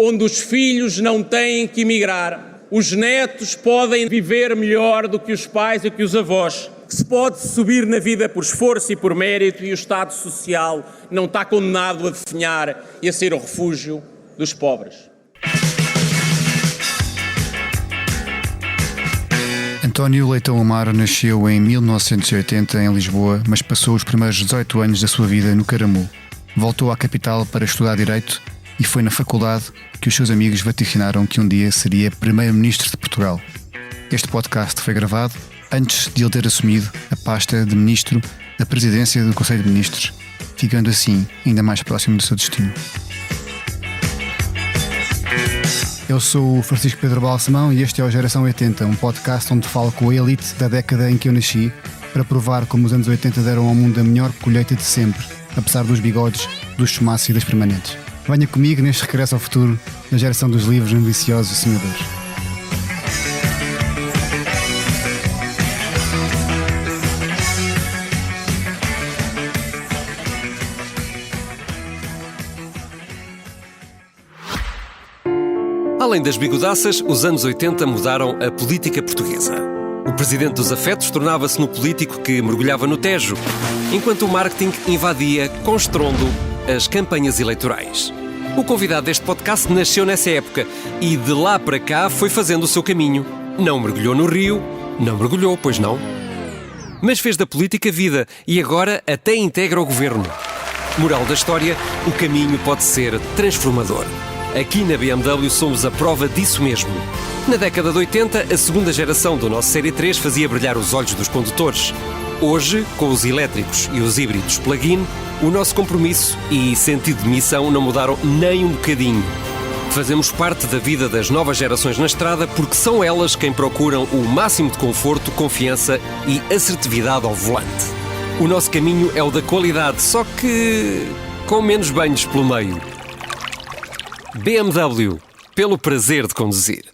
onde os filhos não têm que emigrar, os netos podem viver melhor do que os pais e que os avós, que se pode subir na vida por esforço e por mérito, e o Estado Social não está condenado a definhar e a ser o refúgio dos pobres. António Leitão Amaro nasceu em 1980 em Lisboa, mas passou os primeiros 18 anos da sua vida no Caramulo. Voltou à capital para estudar Direito e foi na faculdade que os seus amigos vaticinaram que um dia seria Primeiro-Ministro de Portugal. Este podcast foi gravado antes de ele ter assumido a pasta de Ministro da Presidência do Conselho de Ministros, ficando assim ainda mais próximo do seu destino. Eu sou o Francisco Pedro Balsemão e este é o Geração 80, um podcast onde falo com a elite da década em que eu nasci para provar como os anos 80 deram ao mundo a melhor colheita de sempre, apesar dos bigodes, dos chumaços e das permanentes. Venha comigo neste regresso ao futuro da geração dos livros ambiciosos e sonhadores. Além das bigodaças, os anos 80 mudaram a política portuguesa. O presidente dos afetos tornava-se no político que mergulhava no Tejo, enquanto o marketing invadia, com estrondo, as campanhas eleitorais. O convidado deste podcast nasceu nessa época e de lá para cá foi fazendo o seu caminho. Não mergulhou no rio, não mergulhou, pois não. Mas fez da política vida e agora até integra o governo. Moral da história, o caminho pode ser transformador. Aqui na BMW somos a prova disso mesmo. Na década de 80, a segunda geração do nosso Série 3 fazia brilhar os olhos dos condutores. Hoje, com os elétricos e os híbridos plug-in, o nosso compromisso e sentido de missão não mudaram nem um bocadinho. Fazemos parte da vida das novas gerações na estrada porque são elas quem procuram o máximo de conforto, confiança e assertividade ao volante. O nosso caminho é o da qualidade, só que com menos banhos pelo meio. BMW, pelo prazer de conduzir.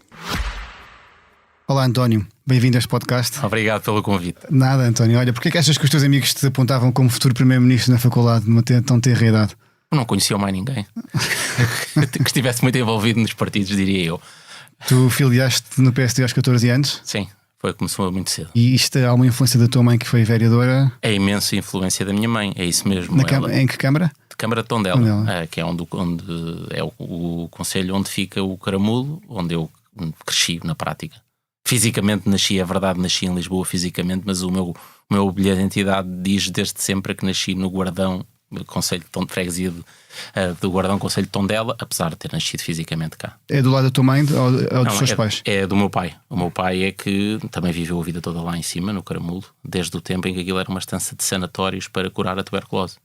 Olá António, bem-vindo a este podcast. Obrigado pelo convite. Nada António, olha, porquê é que achas que os teus amigos te apontavam como futuro Primeiro-Ministro na faculdade numa tão tenra idade? Não conhecia mais ninguém que estivesse muito envolvido nos partidos, diria eu. Tu filiaste no PSD aos 14 anos? Sim, começou muito cedo. E isto há uma influência da tua mãe que foi vereadora? É imensa influência da minha mãe, é isso mesmo. Em que Câmara? Câmara de Tondela, que é onde é o concelho onde fica o Caramulo, onde eu cresci na prática. Fisicamente nasci, é verdade, nasci em Lisboa fisicamente, mas o meu bilhete de identidade diz desde sempre que nasci no Guardão, Conselho de Freguesia do Guardão, Conselho de Tondela, apesar de ter nascido fisicamente cá. É do lado da tua mãe ou dos seus pais? É do meu pai. O meu pai é que também viveu a vida toda lá em cima, no Caramulo, desde o tempo em que aquilo era uma estância de sanatórios para curar a tuberculose.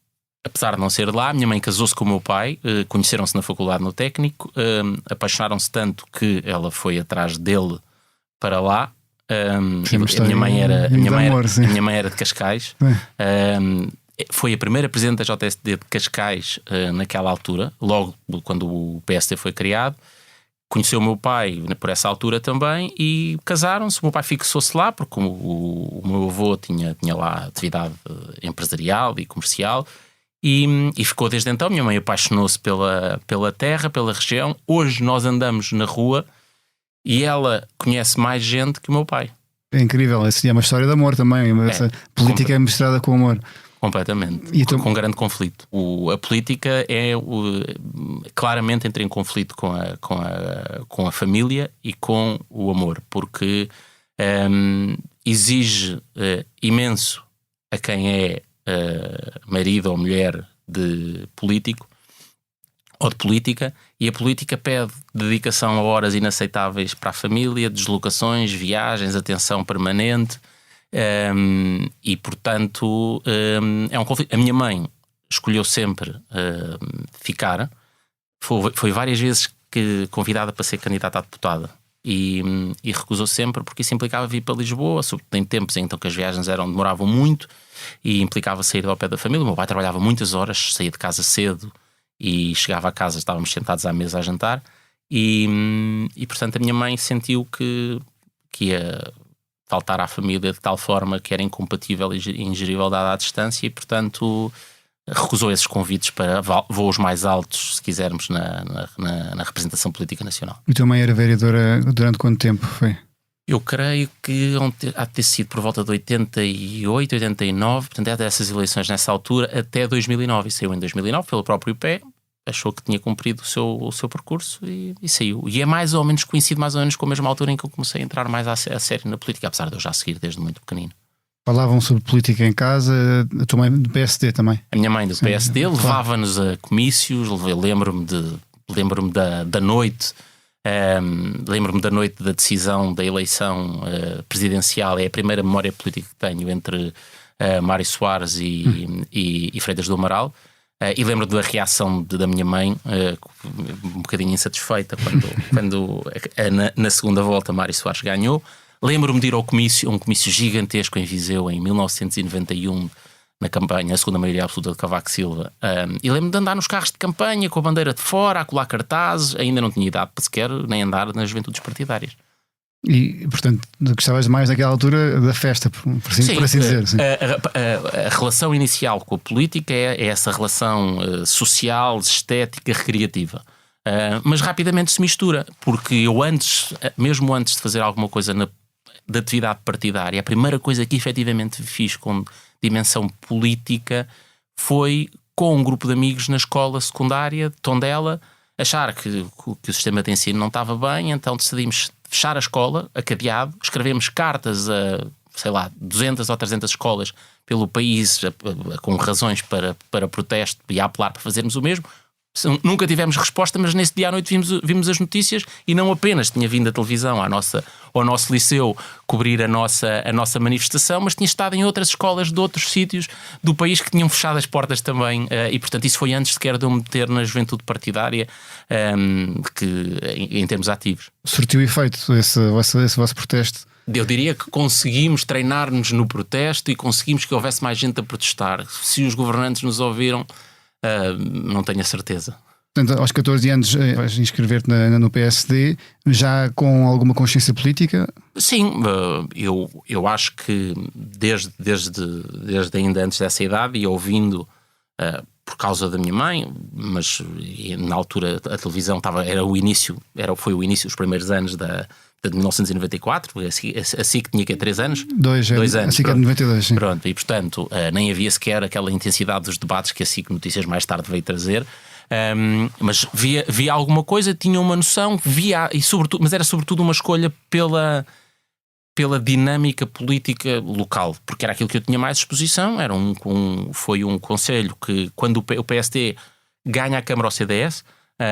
Apesar de não ser lá, a minha mãe casou-se com o meu pai, conheceram-se na faculdade no técnico, apaixonaram-se tanto que ela foi atrás dele para lá. A minha mãe era de Cascais. Foi a primeira presidente da JSD de Cascais naquela altura, logo quando o PSD foi criado. Conheceu o meu pai por essa altura também e casaram-se. O meu pai fixou-se lá porque o meu avô tinha lá atividade empresarial e comercial. E ficou desde então. Minha mãe apaixonou-se pela terra, pela região. Hoje nós andamos na rua e ela conhece mais gente que o meu pai. É incrível, essa é uma história de amor também. Essa política é misturada com amor. Completamente, com grande conflito. A política claramente entra em conflito com a família e com o amor, porque exige imenso a quem é marido ou mulher de político ou de política, e a política pede dedicação a horas inaceitáveis para a família, deslocações, viagens, atenção permanente, e portanto é um conflito. A minha mãe escolheu sempre ficar, foi várias vezes convidada para ser candidata a deputada e recusou sempre porque isso implicava vir para Lisboa, sobretudo em tempos em que as viagens demoravam muito e implicava sair ao pé da família. O meu pai trabalhava muitas horas, saía de casa cedo e chegava a casa, estávamos sentados à mesa a jantar e portanto a minha mãe sentiu que ia faltar à família de tal forma que era incompatível e ingerível dada à distância e portanto recusou esses convites para voos mais altos, se quisermos, na representação política nacional. E tua mãe era vereadora durante quanto tempo foi? Eu creio que há de ter sido por volta de 88, 89, portanto é dessas eleições nessa altura até 2009, e saiu em 2009 pelo próprio pé, achou que tinha cumprido o seu percurso e saiu. E é mais ou menos coincido mais ou menos com a mesma altura em que eu comecei a entrar mais a sério na política, apesar de eu já seguir desde muito pequenino. Falavam sobre política em casa, a tua mãe do PSD também? A minha mãe do PSD levava-nos a comícios, eu lembro-me da noite. Lembro-me da noite da decisão da eleição presidencial. É a primeira memória política que tenho entre Mário Soares e Freitas do Amaral. E lembro da reação da minha mãe, um bocadinho insatisfeita, quando na segunda volta Mário Soares ganhou. Lembro-me de ir ao comício, um comício gigantesco em Viseu em 1991, na campanha, a segunda maioria absoluta de Cavaco Silva. E lembro-me de andar nos carros de campanha com a bandeira de fora, a colar cartazes. Ainda não tinha idade para sequer nem andar nas juventudes partidárias. E, portanto, gostavas mais naquela altura da festa, por assim dizer. Sim. A relação inicial com a política é essa relação social, estética, recreativa. Mas rapidamente se mistura, porque eu mesmo antes de fazer alguma coisa da atividade partidária, a primeira coisa que efetivamente fiz com dimensão política foi com um grupo de amigos na escola secundária de Tondela, achar que o sistema de ensino não estava bem, então decidimos fechar a escola, a cadeado, escrevemos cartas a, 200 ou 300 escolas pelo país com razões para protesto e a apelar para fazermos o mesmo. Nunca tivemos resposta, mas nesse dia à noite vimos as notícias e não apenas tinha vindo a televisão ao nosso liceu cobrir a nossa manifestação, mas tinha estado em outras escolas de outros sítios do país que tinham fechado as portas também, e portanto isso foi antes sequer de eu me meter na juventude partidária, em termos ativos. Surtiu efeito esse vosso protesto? Eu diria que conseguimos treinar-nos no protesto e conseguimos que houvesse mais gente a protestar. Se os governantes nos ouviram, não tenho a certeza. Portanto, aos 14 anos vais inscrever-te no PSD, já com alguma consciência política? Sim, eu acho que desde ainda antes dessa idade, e ouvindo por causa da minha mãe, mas na altura a televisão foi o início, os primeiros anos de 1994, assim que tinha 3 anos? 2 anos, assim que é de 92, sim. Pronto, e portanto nem havia sequer aquela intensidade dos debates que a SIC Notícias mais tarde veio trazer, mas via alguma coisa, tinha uma noção, mas era sobretudo uma escolha pela dinâmica política local, porque era aquilo que eu tinha mais exposição. Foi um conselho que, quando o PSD ganha a Câmara ao CDS,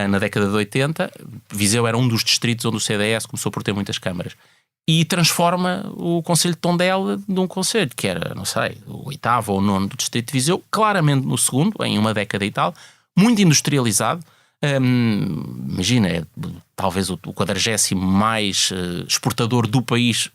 na década de 80, Viseu era um dos distritos onde o CDS começou por ter muitas câmaras, e transforma o Conselho de Tondela num conselho que era, não sei, o 8º ou 9º do distrito de Viseu, claramente no 2º, em uma década e tal, muito industrializado. Imagina, é talvez o 40º mais exportador do país,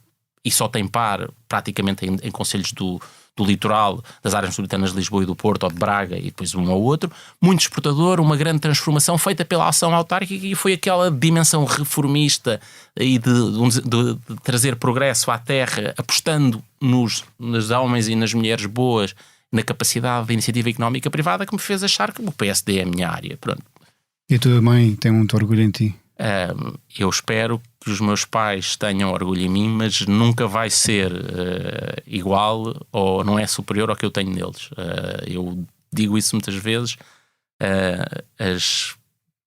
e só tem par praticamente em concelhos do litoral, das áreas metropolitanas de Lisboa e do Porto ou de Braga, e depois um ou outro. Muito exportador, uma grande transformação feita pela ação autárquica, e foi aquela dimensão reformista e de trazer progresso à terra, apostando nos homens e nas mulheres boas, na capacidade de iniciativa económica privada, que me fez achar que o PSD é a minha área. Pronto. E a tua mãe tem muito orgulho em ti? Eu espero que os meus pais tenham orgulho em mim, mas nunca vai ser igual ou não é superior ao que eu tenho neles. Eu digo isso muitas vezes. As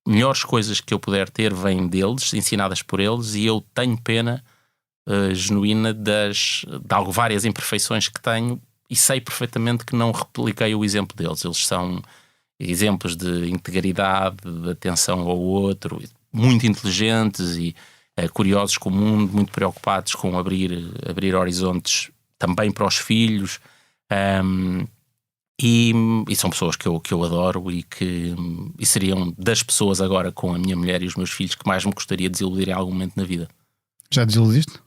melhores coisas que eu puder ter vêm deles, ensinadas por eles, e eu tenho pena genuína de várias imperfeições que tenho, e sei perfeitamente que não repliquei o exemplo deles. Eles são exemplos de integridade, de atenção ao outro, muito inteligentes e curiosos com o mundo, muito preocupados com abrir horizontes também para os filhos, e são pessoas que eu adoro e seriam das pessoas agora, com a minha mulher e os meus filhos, que mais me gostaria de desiludir em algum momento na vida. Já desiludiste?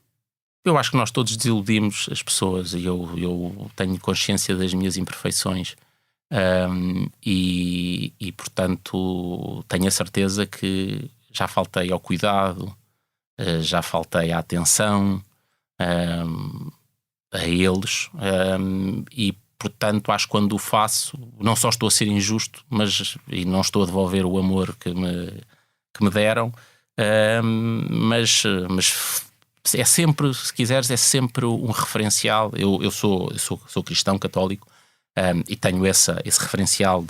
Eu acho que nós todos desiludimos as pessoas, e eu tenho consciência das minhas imperfeições, e portanto tenho a certeza que já faltei ao cuidado, já faltei à atenção a eles, e portanto, acho que quando o faço, não só estou a ser injusto, e não estou a devolver o amor que me deram, mas é sempre, se quiseres, é sempre um referencial. Eu sou cristão católico, e tenho esse referencial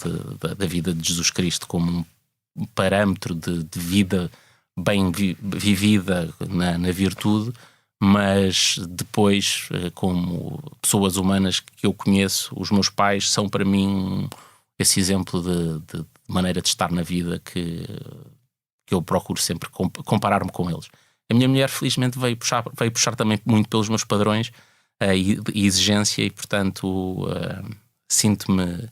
da vida de Jesus Cristo como um parâmetro de vida bem vivida na virtude, mas depois, como pessoas humanas que eu conheço, os meus pais são para mim esse exemplo de maneira de estar na vida que eu procuro sempre comparar-me com eles. A minha mulher, felizmente, veio puxar também muito pelos meus padrões e exigência, e portanto sinto-me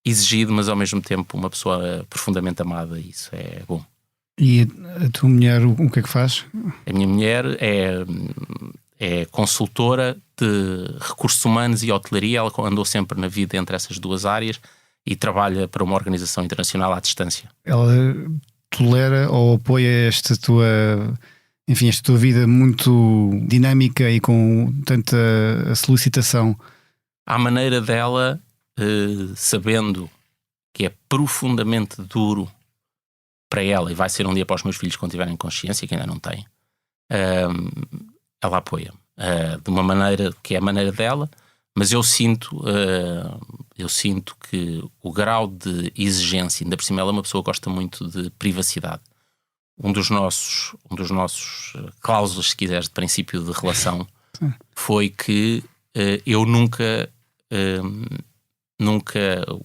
exigido, mas ao mesmo tempo uma pessoa profundamente amada, e isso é bom. E a tua mulher, o que é que faz? A minha mulher é consultora de recursos humanos e hotelaria. Ela andou sempre na vida entre essas duas áreas e trabalha para uma organização internacional à distância. Ela tolera ou apoia esta tua vida muito dinâmica e com tanta solicitação? À maneira dela, sabendo que é profundamente duro para ela, e vai ser um dia para os meus filhos quando tiverem consciência, que ainda não têm, ela apoia de uma maneira que é a maneira dela, mas eu sinto que o grau de exigência, ainda por cima ela é uma pessoa que gosta muito de privacidade. Um dos nossos cláusulas, se quiseres, de princípio de relação foi que eu nunca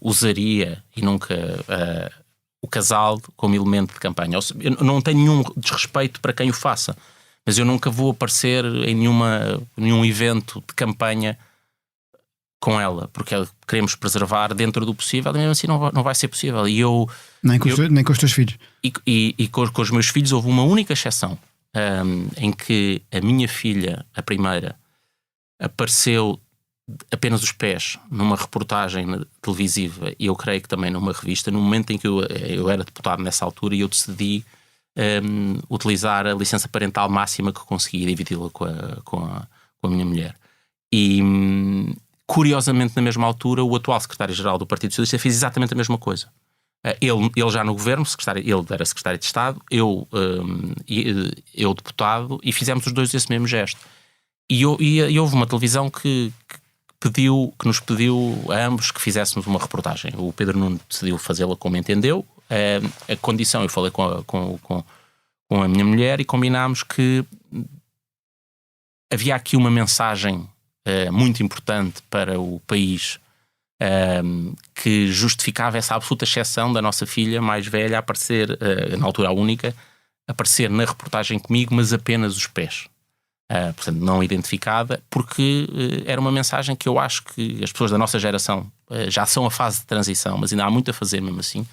usaria e nunca o casal como elemento de campanha. Eu não tenho nenhum desrespeito para quem o faça, mas eu nunca vou aparecer em nenhum evento de campanha com ela, porque queremos preservar dentro do possível, e mesmo assim não vai ser possível. E nem com os teus filhos. E com os meus filhos houve uma única exceção, em que a minha filha, a primeira, apareceu apenas os pés numa reportagem televisiva, e eu creio que também numa revista, no momento em que eu era deputado nessa altura, e eu decidi utilizar a licença parental máxima que consegui e dividi-la com a minha mulher. E curiosamente, na mesma altura, o atual secretário-geral do Partido Socialista fez exatamente a mesma coisa. Ele já no governo, ele era secretário de Estado, eu deputado, e fizemos os dois esse mesmo gesto. E houve uma televisão que nos pediu a ambos que fizéssemos uma reportagem. O Pedro Nuno decidiu fazê-la como entendeu. A condição, eu falei com a minha mulher e combinámos que havia aqui uma mensagem muito importante para o país, que justificava essa absoluta exceção da nossa filha mais velha a aparecer, na altura a única, aparecer na reportagem comigo, mas apenas os pés. Portanto, não identificada, porque era uma mensagem que eu acho que as pessoas da nossa geração já são a fase de transição, mas ainda há muito a fazer mesmo assim,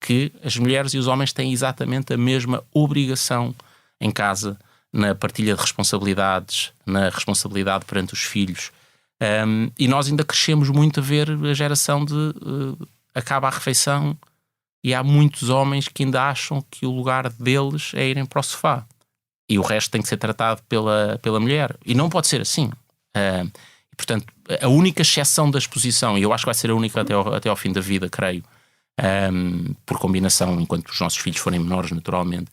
que as mulheres e os homens têm exatamente a mesma obrigação em casa, na partilha de responsabilidades, na responsabilidade perante os filhos. E nós ainda crescemos muito a ver a geração de acaba a refeição e há muitos homens que ainda acham que o lugar deles é irem para o sofá. E o resto tem que ser tratado pela mulher. E não pode ser assim. E, portanto, a única exceção da exposição, e eu acho que vai ser a única até ao fim da vida, creio, por combinação, enquanto os nossos filhos forem menores, naturalmente,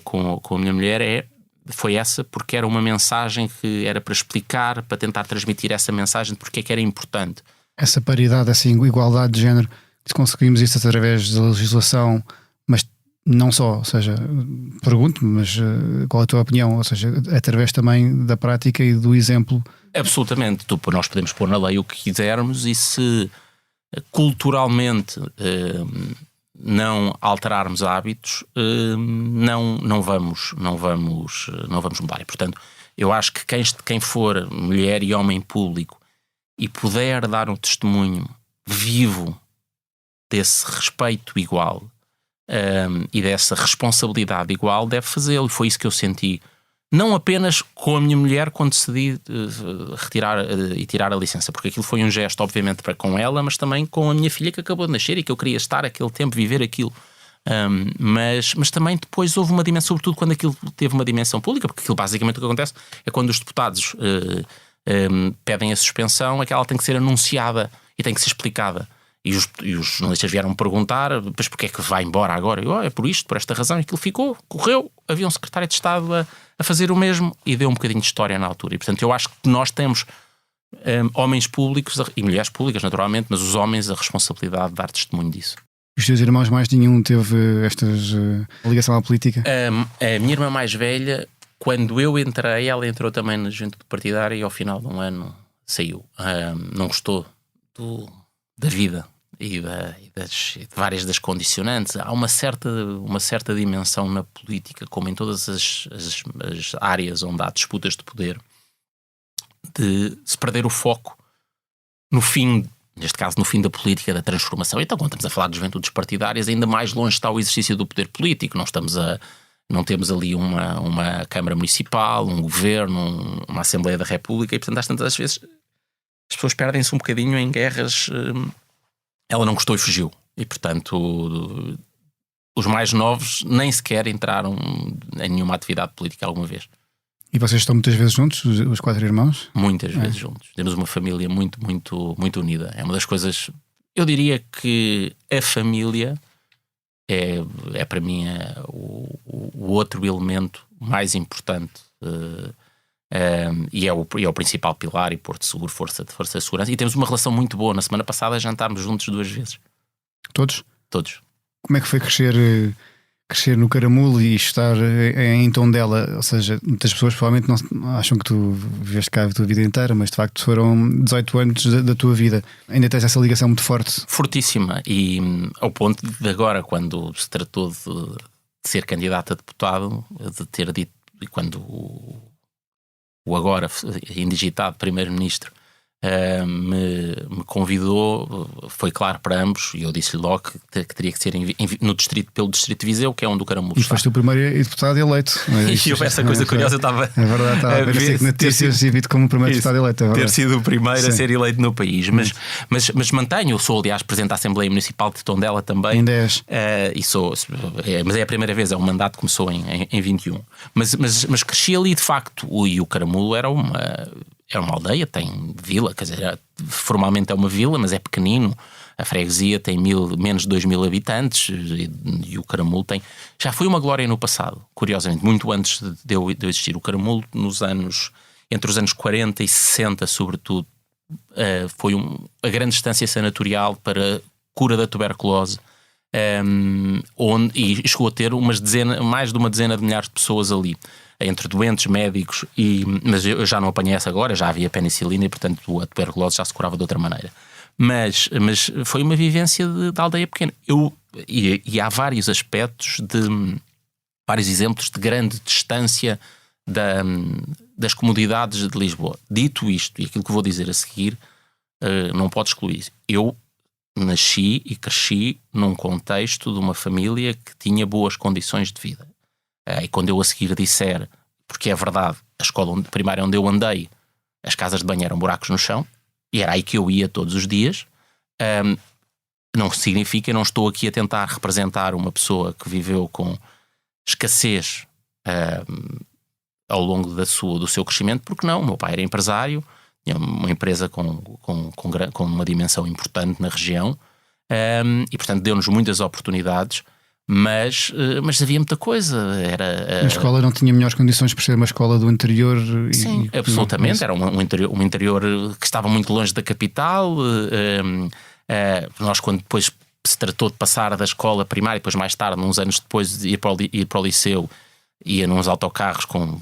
com a minha mulher, foi essa, porque era uma mensagem que era para explicar, para tentar transmitir essa mensagem de porque é que era importante. Essa paridade, essa igualdade de género, se conseguimos isso através da legislação, mas não só, ou seja, pergunto-me, mas qual é a tua opinião? Ou seja, através também da prática e do exemplo? Absolutamente. Nós podemos pôr na lei o que quisermos, e se culturalmente não alterarmos hábitos, não vamos mudar. E, portanto, eu acho que quem for mulher e homem público e puder dar um testemunho vivo desse respeito igual, e dessa responsabilidade igual, deve fazê-lo. Foi isso que eu senti, não apenas com a minha mulher quando decidi retirar e tirar a licença, porque aquilo foi um gesto obviamente para com ela, mas também com a minha filha que acabou de nascer e que eu queria estar aquele tempo, viver aquilo, mas também depois houve uma dimensão, sobretudo quando aquilo teve uma dimensão pública, porque aquilo basicamente o que acontece é quando os deputados pedem a suspensão, é que ela tem que ser anunciada e tem que ser explicada. E os jornalistas vieram perguntar, mas porquê é que vai embora agora? Eu, é por isto, por esta razão. E aquilo ficou, correu. Havia um secretário de Estado a fazer o mesmo e deu um bocadinho de história na altura. E, portanto, eu acho que nós temos homens públicos e mulheres públicas, naturalmente, mas os homens a responsabilidade de dar testemunho disso. Os teus irmãos, mais nenhum teve estas ligação à política? A minha irmã mais velha, quando eu entrei, ela entrou também na juventude partidária e ao final de um ano saiu. Não gostou da vida e de várias das condicionantes. Há uma certa dimensão na política, como em todas as áreas onde há disputas de poder, de se perder o foco no fim, neste caso no fim da política, da transformação. Então, quando estamos a falar de juventudes partidárias, ainda mais longe está o exercício do poder político. Não temos ali uma Câmara Municipal, um Governo, uma Assembleia da República, e portanto às tantas vezes as pessoas perdem-se um bocadinho em guerras. Ela não gostou e fugiu. E portanto os mais novos nem sequer entraram em nenhuma atividade política alguma vez. E vocês estão muitas vezes juntos, os 4 irmãos? Muitas vezes juntos. Temos uma família muito, muito, muito unida. É uma das coisas... Eu diria que a família é para mim o outro elemento mais importante e é o principal pilar e porto seguro, força de segurança. E temos uma relação muito boa. Na semana passada jantámos juntos 2 vezes. Todos? Todos. Como é que foi crescer no Caramulo e estar em Tondela? Ou seja, muitas pessoas provavelmente não acham que tu viveste cá a tua vida inteira, mas de facto foram 18 anos da tua vida. Ainda tens essa ligação muito forte? Fortíssima. E ao ponto de agora, quando se tratou de ser candidato a deputado, de ter dito, e quando o agora indigitado primeiro-ministro me convidou, foi claro para ambos, e eu disse-lhe logo que teria que ser pelo Distrito de Viseu, que é onde o Caramulo está. E foste o primeiro deputado eleito. E houve essa coisa curiosa, eu estava... É verdade, estava a ver na notícias e vi-te como o primeiro deputado eleito. Ter sido o primeiro a ser eleito no país. Mas mantenho, eu sou aliás presidente da Assembleia Municipal de Tondela também. Em 10. Mas é a primeira vez, é um mandato que começou em 21. Mas cresci ali de facto, e o Caramulo era uma aldeia, tem vila, quer dizer, formalmente é uma vila, mas é pequenino. A freguesia tem menos de 2.000 habitantes e o Caramulo tem... Já foi uma glória no passado, curiosamente, muito antes de eu existir. O Caramulo, entre os anos 40 e 60, sobretudo, foi a grande estância sanatorial para cura da tuberculose, e chegou a ter mais de uma dezena de milhares de pessoas ali, entre doentes, médicos, mas eu já não apanhei essa agora, já havia penicilina e portanto a tuberculose já se curava de outra maneira. Mas foi uma vivência de aldeia pequena. E há vários aspectos, vários exemplos de grande distância das comunidades de Lisboa. Dito isto, e aquilo que vou dizer a seguir, não pode excluir isso. Eu nasci e cresci num contexto de uma família que tinha boas condições de vida. E quando eu a seguir disser, porque é verdade, a escola primária onde eu andei, as casas de banho eram buracos no chão, e era aí que eu ia todos os dias, não significa, não estou aqui a tentar representar uma pessoa que viveu com escassez ao longo do seu crescimento, porque não, o meu pai era empresário, tinha uma empresa com uma dimensão importante na região, e portanto deu-nos muitas oportunidades. Mas havia muita coisa. A escola não tinha melhores condições por ser uma escola do interior? Sim, absolutamente. Era um interior que estava muito longe da capital. Nós, quando depois se tratou de passar da escola primária, depois mais tarde, uns anos depois de ir para o liceu, ia nos autocarros com,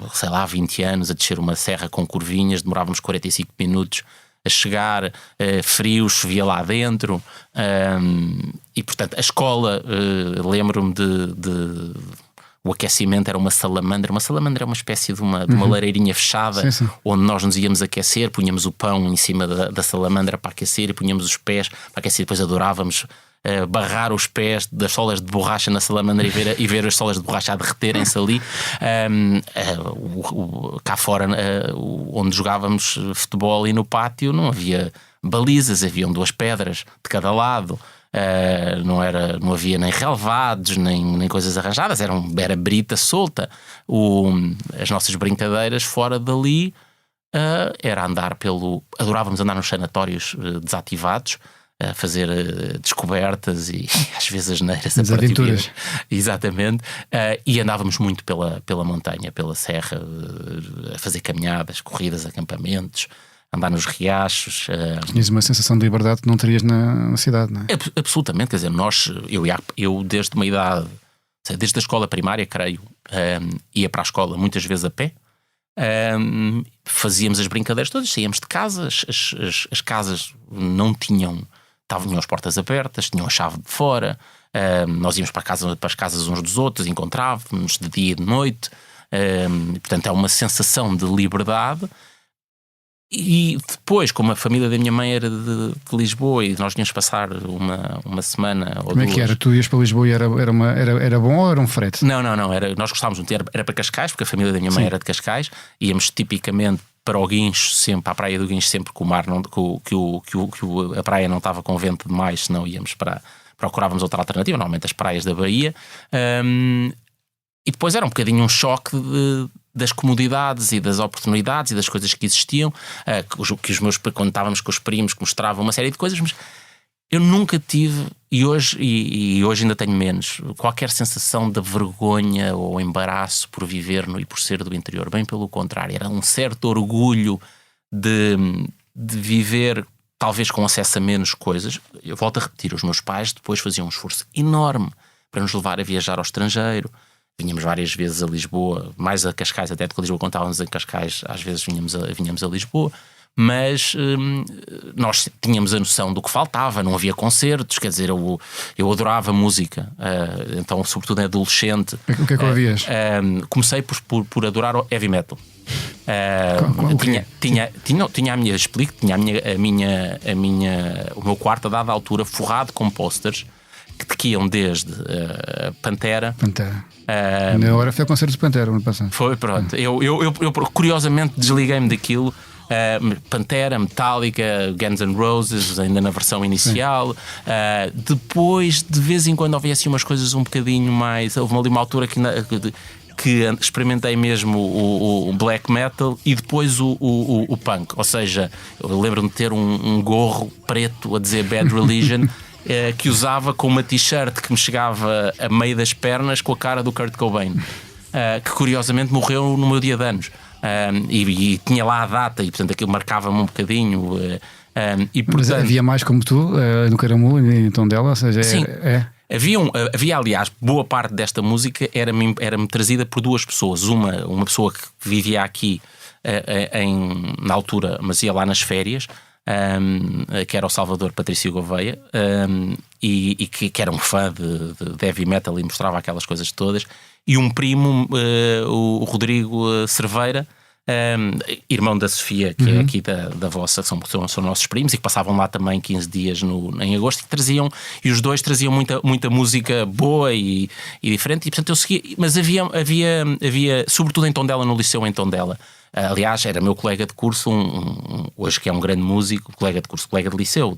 20 anos, a descer uma serra com curvinhas, demorávamos 45 minutos a chegar, frio, chovia lá dentro, e portanto a escola, lembro-me o aquecimento era uma salamandra. Uma salamandra é uma espécie de uma lareirinha fechada, sim. Onde nós nos íamos aquecer, punhamos o pão em cima da salamandra para aquecer e punhamos os pés para aquecer, depois adorávamos barrar os pés das solas de borracha na salamandra e ver as solas de borracha a derreterem-se ali. Cá fora, onde jogávamos futebol e no pátio, não havia balizas, haviam 2 pedras de cada lado. Não havia nem relevados, nem coisas arranjadas, era brita solta. As nossas brincadeiras fora dali era andar adorávamos andar nos sanatórios desativados, a fazer descobertas e às vezes asneiras. As aventuras. Exatamente. E andávamos muito pela montanha, pela serra, a fazer caminhadas, corridas, acampamentos, andar nos riachos. Tinhas uma sensação de liberdade que não terias na cidade, não é? Absolutamente. Quer dizer, eu desde uma idade, desde a escola primária, creio, ia para a escola muitas vezes a pé. Fazíamos as brincadeiras todas, saíamos de casa, as casas não tinham as portas abertas, tinham a chave de fora, nós íamos para as casas uns dos outros, encontrávamos de dia e de noite, portanto é uma sensação de liberdade. E depois, como a família da minha mãe era de Lisboa e nós tínhamos passar uma semana ou Como duas. É que era? Tu ias para Lisboa e era bom ou era um frete? Não, nós gostávamos muito, era para Cascais, porque a família da minha mãe era de Cascais, íamos tipicamente para o Guincho, sempre para a praia do Guincho, sempre que o mar não, que a praia não estava com vento demais, senão procurávamos outra alternativa, normalmente as praias da Bahia. E depois era um bocadinho um choque das comodidades e das oportunidades e das coisas que existiam, quando estávamos com os primos que mostravam uma série de coisas, mas eu nunca tive, e hoje ainda tenho menos, qualquer sensação de vergonha ou embaraço por viver e por ser do interior. Bem pelo contrário, era um certo orgulho de viver talvez com acesso a menos coisas. Eu volto a repetir, os meus pais depois faziam um esforço enorme para nos levar a viajar ao estrangeiro. Vinhamos várias vezes a Lisboa, mais a Cascais, até porque a Lisboa, quando estávamos em Cascais, às vezes vinhamos a Lisboa, mas nós tínhamos a noção do que faltava, não havia concertos, quer dizer, eu adorava música, então, sobretudo adolescente. O que é que ouvias? Comecei por adorar o heavy metal. Tinha a minha, explico, tinha o meu quarto a dada altura forrado com posters que iam desde Pantera. Na hora foi o concerto de Pantera ano passado. Foi, pronto. Eu curiosamente desliguei-me daquilo. Pantera, Metallica, Guns N' Roses, ainda na versão inicial. Depois, de vez em quando, havia assim umas coisas um bocadinho mais. Houve ali uma altura que experimentei mesmo o black metal e depois o punk. Ou seja, eu lembro-me de ter um gorro preto a dizer Bad Religion. Que usava com uma t-shirt que me chegava a meio das pernas com a cara do Kurt Cobain, que curiosamente morreu no meu dia de anos, e tinha lá a data e portanto aquilo marcava-me um bocadinho, e, portanto, mas havia mais como tu no Caramulo, em Tondela, ou seja, sim, havia aliás, boa parte desta música era-me trazida por duas pessoas, uma pessoa que vivia aqui na altura, mas ia lá nas férias, que era o Salvador Patrício Gouveia, e que era um fã de heavy metal e mostrava aquelas coisas todas, e um primo, o Rodrigo Cerveira, irmão da Sofia, que é aqui da vossa, são nossos primos, e que passavam lá também 15 dias em agosto, e os dois traziam muita música boa e diferente, e portanto eu seguia, mas havia sobretudo em Tondela, no Liceu em Tondela. Aliás, era meu colega de curso, hoje que é um grande músico, colega de liceu,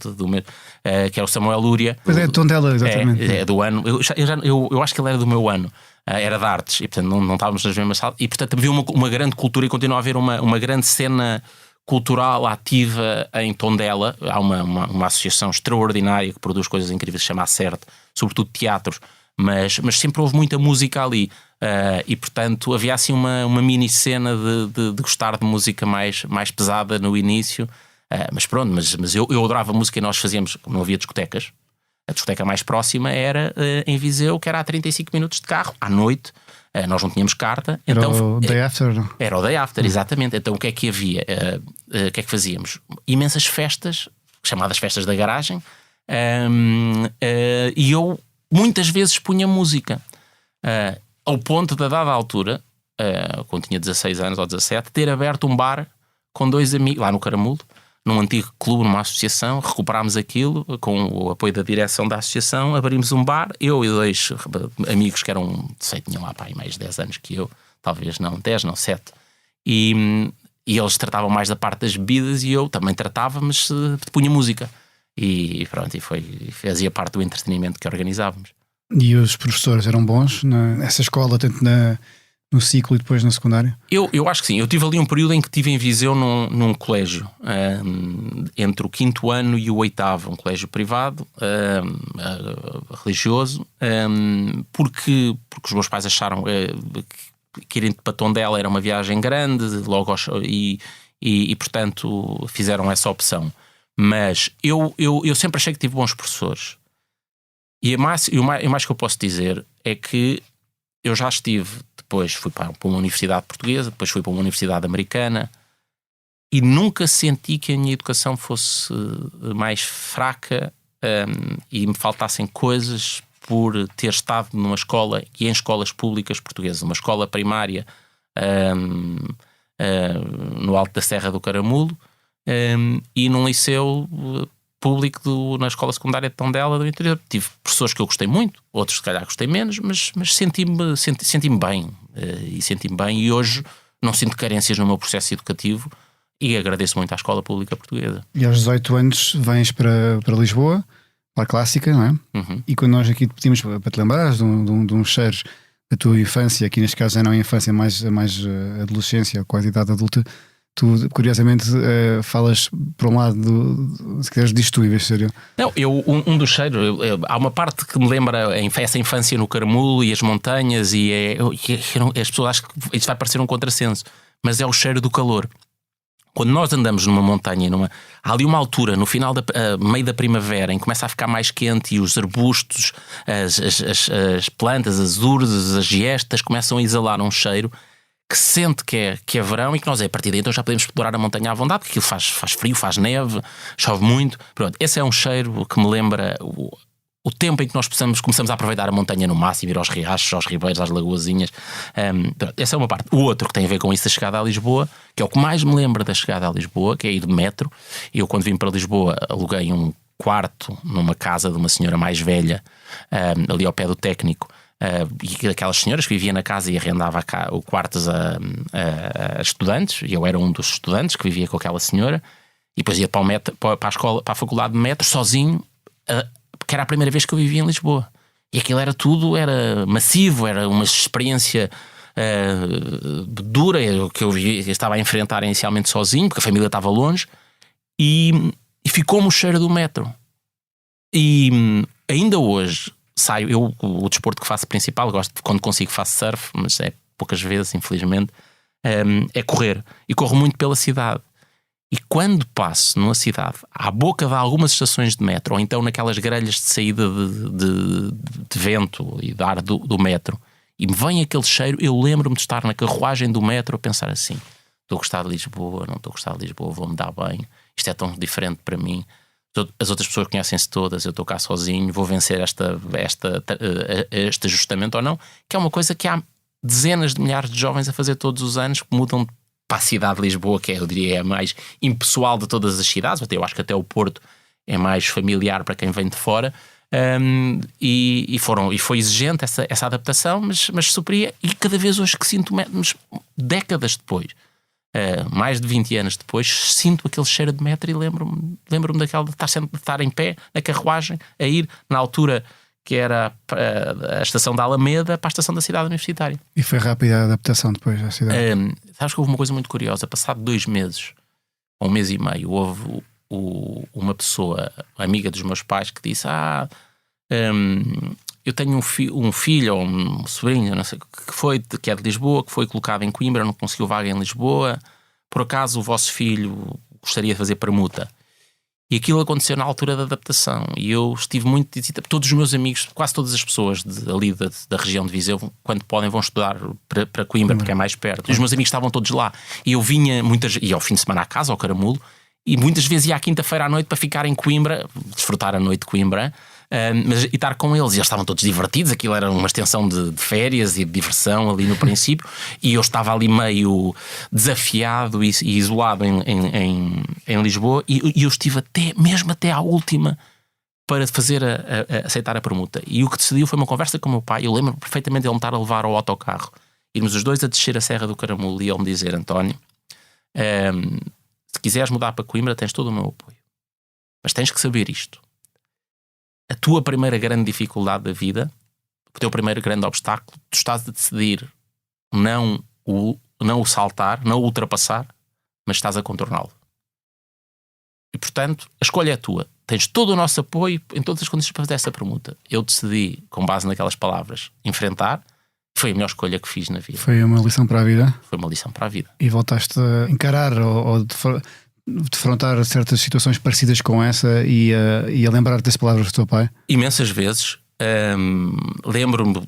que é o Samuel Lúria. Pois é, Tondela, exatamente. É do ano. Eu acho que ele era do meu ano. Era de artes, e portanto não estávamos nas mesmas salas. E portanto havia uma grande cultura e continua a haver uma grande cena cultural ativa em Tondela. Há uma associação extraordinária que produz coisas incríveis, se chama Acerte, sobretudo teatros, mas sempre houve muita música ali. E portanto havia assim uma mini cena de gostar de música mais pesada no início, mas pronto, mas eu adorava música e nós fazíamos, como não havia discotecas, a discoteca mais próxima era em Viseu, que era a 35 minutos de carro, à noite. Nós não tínhamos carta, então o Day After, não? Era o Day After, exatamente. Então o que é que havia? O que é que fazíamos? Imensas festas, chamadas festas da garagem, e eu muitas vezes punha música, ao ponto de, a dada altura, quando tinha 16 anos ou 17, ter aberto um bar com dois amigos, lá no Caramulo, num antigo clube, numa associação. Recuperámos aquilo com o apoio da direção da associação, abrimos um bar, eu e dois amigos que eram, tinham lá mais de 10 anos que eu, talvez não 10, não 7, e eles tratavam mais da parte das bebidas e eu também tratava, mas punha música, e pronto, e fazia parte do entretenimento que organizávamos. E os professores eram bons nessa escola, tanto no ciclo e depois na secundária? Eu acho que sim. Eu tive ali um período em que estive em Viseu num colégio, entre o 5º ano e o 8º, um colégio privado, religioso, porque os meus pais acharam que ir para Tondela era uma viagem grande, e portanto fizeram essa opção. Mas eu sempre achei que tive bons professores. E o mais que eu posso dizer é que eu já estive, depois fui para uma universidade portuguesa, depois fui para uma universidade americana, e nunca senti que a minha educação fosse mais fraca e me faltassem coisas por ter estado numa escola e em escolas públicas portuguesas, uma escola primária no Alto da Serra do Caramulo, e num liceu público na escola secundária de Tondela do interior. Tive professores que eu gostei muito, outros se calhar gostei menos, mas senti-me bem, e hoje não sinto carências no meu processo educativo e agradeço muito à escola pública portuguesa. E aos 18 anos vens para Lisboa, para a Clássica, não é? Uhum. E quando nós aqui te pedimos para te lembrares de uns cheiros da tua infância, aqui neste caso já não é infância, mais adolescência ou quase idade adulta, tu curiosamente falas por um lado se quiseres disto tu em vez de ser eu. Não, um dos cheiros, há uma parte que me lembra essa infância no Caramulo e as montanhas, e as pessoas acham que isto vai parecer um contrassenso, mas é o cheiro do calor. Quando nós andamos numa montanha, há ali uma altura, no final meio da primavera, em que começa a ficar mais quente e os arbustos, as plantas, as urdes, as giestas começam a exalar um cheiro que se sente que é verão, e que nós a partir daí então já podemos explorar a montanha à vontade, porque aquilo faz frio, faz neve, chove muito. Pronto, esse é um cheiro que me lembra o tempo em que nós começamos a aproveitar a montanha no máximo, ir aos riachos, aos ribeiros, às lagoazinhas. Essa é uma parte. O outro que tem a ver com isso, a chegada a Lisboa, que é o que mais me lembra da chegada a Lisboa, que é ir de metro. Eu, quando vim para Lisboa, aluguei um quarto numa casa de uma senhora mais velha, ali ao pé do técnico, e aquelas senhoras que viviam na casa e arrendava o quartos a estudantes, e eu era um dos estudantes que vivia com aquela senhora, e depois ia para a escola, para a faculdade de metro, sozinho, porque era a primeira vez que eu vivia em Lisboa. E aquilo era massivo, era uma experiência dura, que eu estava a enfrentar inicialmente sozinho, porque a família estava longe, e ficou-me o cheiro do metro. E ainda hoje saio, o desporto que faço principal, quando consigo faço surf, mas é poucas vezes, infelizmente, é correr. E corro muito pela cidade. E quando passo numa cidade, à boca de algumas estações de metro, ou então naquelas grelhas de saída de vento e de ar do metro, e me vem aquele cheiro, eu lembro-me de estar na carruagem do metro a pensar assim: estou a gostar de Lisboa, não estou a gostar de Lisboa, vou-me dar bem, isto é tão diferente para mim. As outras pessoas conhecem-se todas, eu estou cá sozinho, vou vencer este ajustamento ou não, que é uma coisa que há dezenas de milhares de jovens a fazer todos os anos, que mudam para a cidade de Lisboa, que eu diria é a mais impessoal de todas as cidades. Até eu acho que até o Porto é mais familiar para quem vem de fora, e foi exigente essa adaptação, mas supria, e cada vez hoje que sinto, décadas depois, mais de 20 anos depois, sinto aquele cheiro de metro e lembro-me daquela de estar em pé na carruagem, a ir na altura que era a estação da Alameda para a estação da cidade universitária. E foi rápida a adaptação depois à cidade? Sabes que houve uma coisa muito curiosa. Passado 2 meses, ou 1 mês e meio, houve uma pessoa, amiga dos meus pais, que disse: eu tenho um filho ou um sobrinho, não sei, que é de Lisboa, que foi colocado em Coimbra, não conseguiu vaga em Lisboa. Por acaso o vosso filho gostaria de fazer permuta? E aquilo aconteceu na altura da adaptação, e eu estive muito... Todos os meus amigos, quase todas as pessoas ali da região de Viseu, quando podem, vão estudar para Coimbra, porque é mais perto. E os meus amigos estavam todos lá, e eu vinha e ao fim de semana à casa, ao Caramulo, e muitas vezes ia à quinta-feira à noite para ficar em Coimbra, desfrutar a noite de Coimbra, e estar com eles. E eles estavam todos divertidos, aquilo era uma extensão de férias e de diversão ali no princípio, e eu estava ali meio desafiado e isolado em Lisboa, e eu estive mesmo até à última para fazer aceitar a permuta. E o que decidiu foi uma conversa com o meu pai. Eu lembro perfeitamente de ele me estar a levar ao autocarro, irmos os dois a descer a Serra do Caramulo, e ele me dizer: António, se quiseres mudar para Coimbra, tens todo o meu apoio, mas tens que saber isto: a tua primeira grande dificuldade da vida, o teu primeiro grande obstáculo, tu estás a decidir não o saltar, não o ultrapassar, mas estás a contorná-lo. E, portanto, a escolha é tua. Tens todo o nosso apoio em todas as condições para fazer essa permuta. Eu decidi, com base naquelas palavras, enfrentar. Foi a melhor escolha que fiz na vida. Foi uma lição para a vida? Foi uma lição para a vida. E voltaste a encarar ou defrontar certas situações parecidas com essa e a lembrar-te das palavras do teu pai? Imensas vezes. Lembro-me,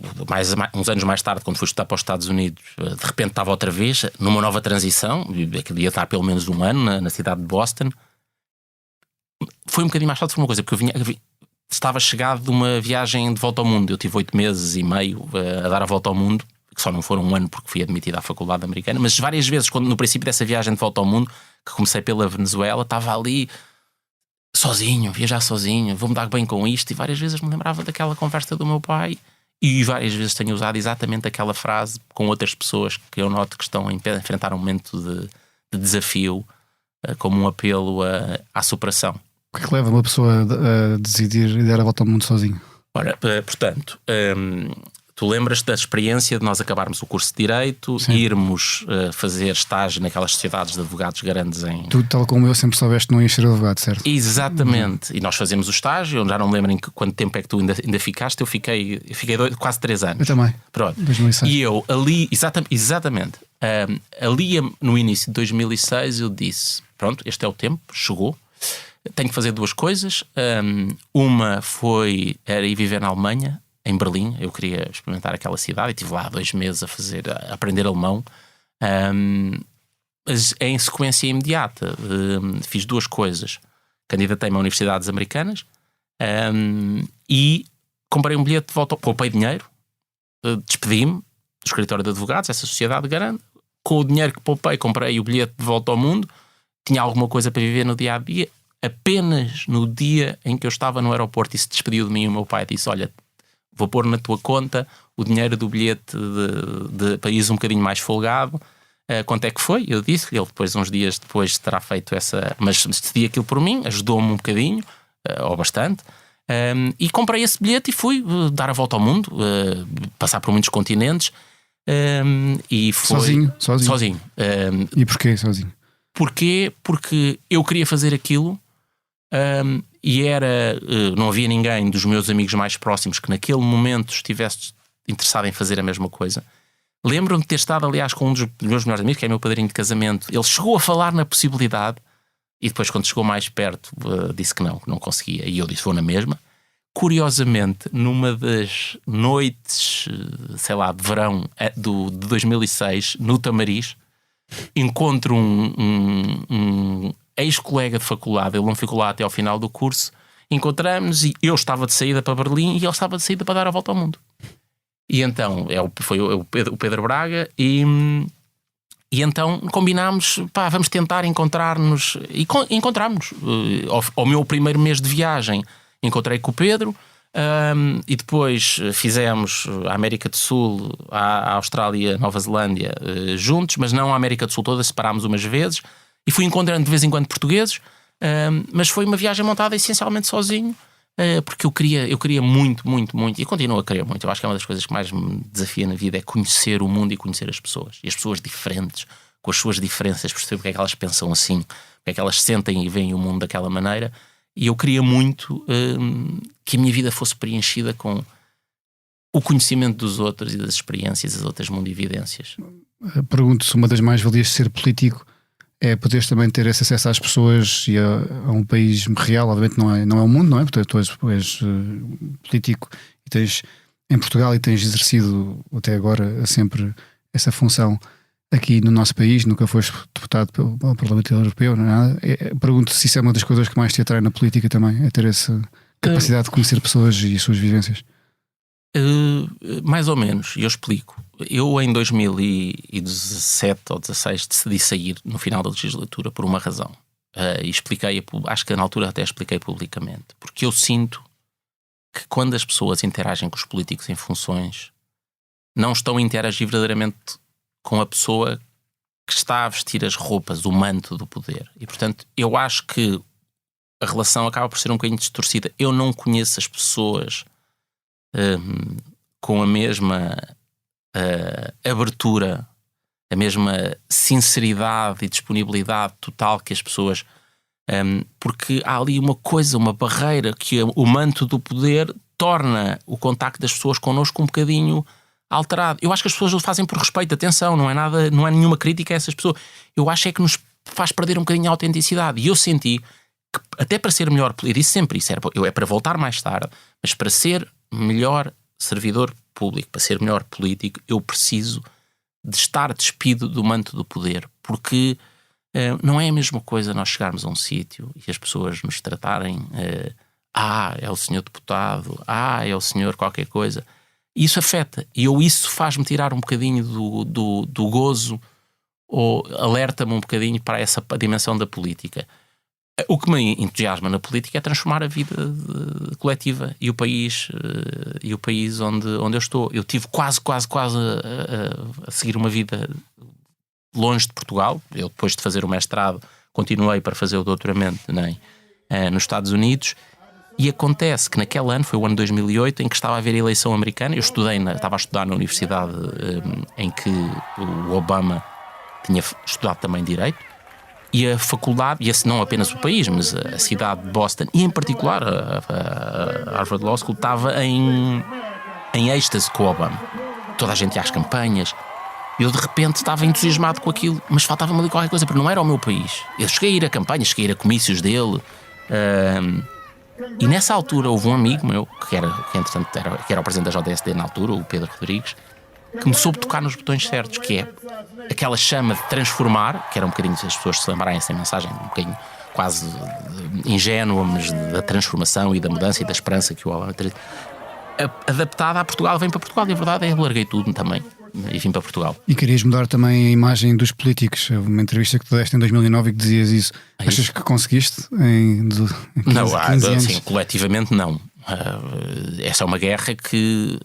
uns anos mais tarde, quando fui estudar para os Estados Unidos, de repente estava outra vez numa nova transição, aquilo ia estar pelo menos um ano na cidade de Boston. Foi um bocadinho mais fácil, foi uma coisa, porque estava chegado de uma viagem de volta ao mundo. Eu tive 8 meses e meio a dar a volta ao mundo, que só não foram um ano porque fui admitido à faculdade americana, mas várias vezes, no princípio dessa viagem de volta ao mundo, que comecei pela Venezuela, estava ali sozinho, viajar sozinho, vou-me dar bem com isto, e várias vezes me lembrava daquela conversa do meu pai, e várias vezes tenho usado exatamente aquela frase com outras pessoas que eu noto que estão a enfrentar um momento de desafio, como um apelo à superação. O que leva uma pessoa a decidir dar a volta ao mundo sozinho? Ora, portanto, tu lembras da experiência de nós acabarmos o curso de Direito, Sim. Irmos fazer estágio naquelas sociedades de advogados grandes em... Tu, tal como eu, sempre soubeste que não ias ser advogado, certo? Exatamente. E nós fazemos o estágio, eu já não me lembro em quanto tempo é que tu ainda ficaste, eu fiquei quase 3 anos. Eu também. Pronto. 2006. E eu ali, exatamente, ali no início de 2006 eu disse, pronto, este é o tempo, chegou, tenho que fazer 2 coisas. Uma era ir viver na Alemanha, em Berlim. Eu queria experimentar aquela cidade e estive lá 2 meses a aprender alemão. Mas em sequência imediata fiz 2 coisas. Candidatei-me a universidades americanas e comprei um bilhete de volta, poupei dinheiro, despedi-me do escritório de advogados, essa sociedade grande. Com o dinheiro que poupei, comprei o bilhete de volta ao mundo. Tinha alguma coisa para viver no dia a dia. Apenas no dia em que eu estava no aeroporto e se despediu de mim, o meu pai disse: olha, vou pôr na tua conta o dinheiro do bilhete de país um bocadinho mais folgado. Quanto é que foi? Eu disse-lhe. Ele depois, uns dias depois, terá feito essa... Mas decidi aquilo por mim, ajudou-me um bocadinho, ou bastante. E comprei esse bilhete e fui dar a volta ao mundo, passar por muitos continentes. E foi... Sozinho. E porquê sozinho? Porquê? Porque eu queria fazer aquilo e não havia ninguém dos meus amigos mais próximos que naquele momento estivesse interessado em fazer a mesma coisa. Lembro-me de ter estado, aliás, com um dos meus melhores amigos, que é meu padrinho de casamento. Ele chegou a falar na possibilidade e depois, quando chegou mais perto, disse que não conseguia. E eu disse: vou na mesma. Curiosamente, numa das noites, sei lá, de verão de 2006, no Tamariz, encontro um ex-colega de faculdade. Ele não ficou lá até ao final do curso. Encontramos e eu estava de saída para Berlim e ele estava de saída para dar a volta ao mundo. E então foi o Pedro Braga e então combinámos, vamos tentar encontrar-nos, e encontramos-nos. Ao meu primeiro mês de viagem encontrei com o Pedro, e depois fizemos a América do Sul, a Austrália, Nova Zelândia juntos, mas não a América do Sul toda, separámos umas vezes, e fui encontrando de vez em quando portugueses, mas foi uma viagem montada essencialmente sozinho, porque eu queria muito, muito, muito, e continuo a querer muito. Eu acho que é uma das coisas que mais me desafia na vida, é conhecer o mundo e conhecer as pessoas, e as pessoas diferentes, com as suas diferenças, perceber porque é que elas pensam assim, porque é que elas sentem e veem o mundo daquela maneira. E eu queria muito que a minha vida fosse preenchida com o conhecimento dos outros e das experiências das outras mundividências. Pergunto se uma das mais-valias de ser político é poderes também ter esse acesso às pessoas e a um país real. Obviamente não é o mundo, não é? Portanto, tu és político e tens em Portugal e tens exercido até agora sempre essa função aqui no nosso país. Nunca foste deputado pelo Parlamento Europeu, não é nada. Pergunto se isso é uma das coisas que mais te atrai na política também, é ter essa capacidade de conhecer pessoas e as suas vivências. Mais ou menos, e eu explico. Eu em 2017 ou 2016 decidi sair no final da legislatura por uma razão, e expliquei, acho que na altura até expliquei publicamente, porque eu sinto que quando as pessoas interagem com os políticos em funções, não estão a interagir verdadeiramente com a pessoa que está a vestir as roupas, o manto do poder. E portanto eu acho que a relação acaba por ser um bocadinho distorcida. Eu não conheço as pessoas com a mesma abertura, a mesma sinceridade e disponibilidade total que as pessoas... porque há ali uma coisa, uma barreira que o manto do poder torna o contacto das pessoas connosco um bocadinho alterado. Eu acho que as pessoas o fazem por respeito, atenção, não é nenhuma crítica a essas pessoas. Eu acho é que nos faz perder um bocadinho a autenticidade. E eu senti que, até para ser melhor, eu disse sempre isso, é para voltar mais tarde, mas para ser melhor servidor público, para ser melhor político, eu preciso de estar despido do manto do poder, porque não é a mesma coisa nós chegarmos a um sítio e as pessoas nos tratarem é o senhor deputado, é o senhor qualquer coisa. Isso afeta, e isso faz-me tirar um bocadinho do gozo, ou alerta-me um bocadinho para essa dimensão da política. O que me entusiasma na política é transformar a vida coletiva e o país onde eu estou. Eu tive quase a seguir uma vida longe de Portugal. Eu, depois de fazer o mestrado, continuei para fazer o doutoramento nos Estados Unidos. E acontece que naquele ano, foi o ano 2008, em que estava a haver a eleição americana. Eu estava a estudar na universidade em que o Obama tinha estudado também Direito. E a faculdade, e não apenas o país, mas a cidade de Boston, e em particular a Harvard Law School, estava em êxtase com o Obama. Toda a gente ia às campanhas. Eu de repente estava entusiasmado com aquilo, mas faltava-me ali qualquer coisa, porque não era o meu país. Eu cheguei a ir a campanhas, cheguei a ir a comícios dele. E nessa altura houve um amigo meu, que era o presidente da JSD na altura, o Pedro Rodrigues, que me soube tocar nos botões certos, que é aquela chama de transformar, que era um bocadinho, se as pessoas se lembrarem essa mensagem, um bocadinho quase ingênua, mas da transformação e da mudança e da esperança que o Obama traz, adaptada a Portugal. Vem para Portugal, e a verdade é que eu larguei tudo também e vim para Portugal. E querias mudar também a imagem dos políticos. Uma entrevista que tu deste em 2009 e que dizias isso. Achas que conseguiste em 15 anos? Sim, coletivamente não. Essa é uma guerra que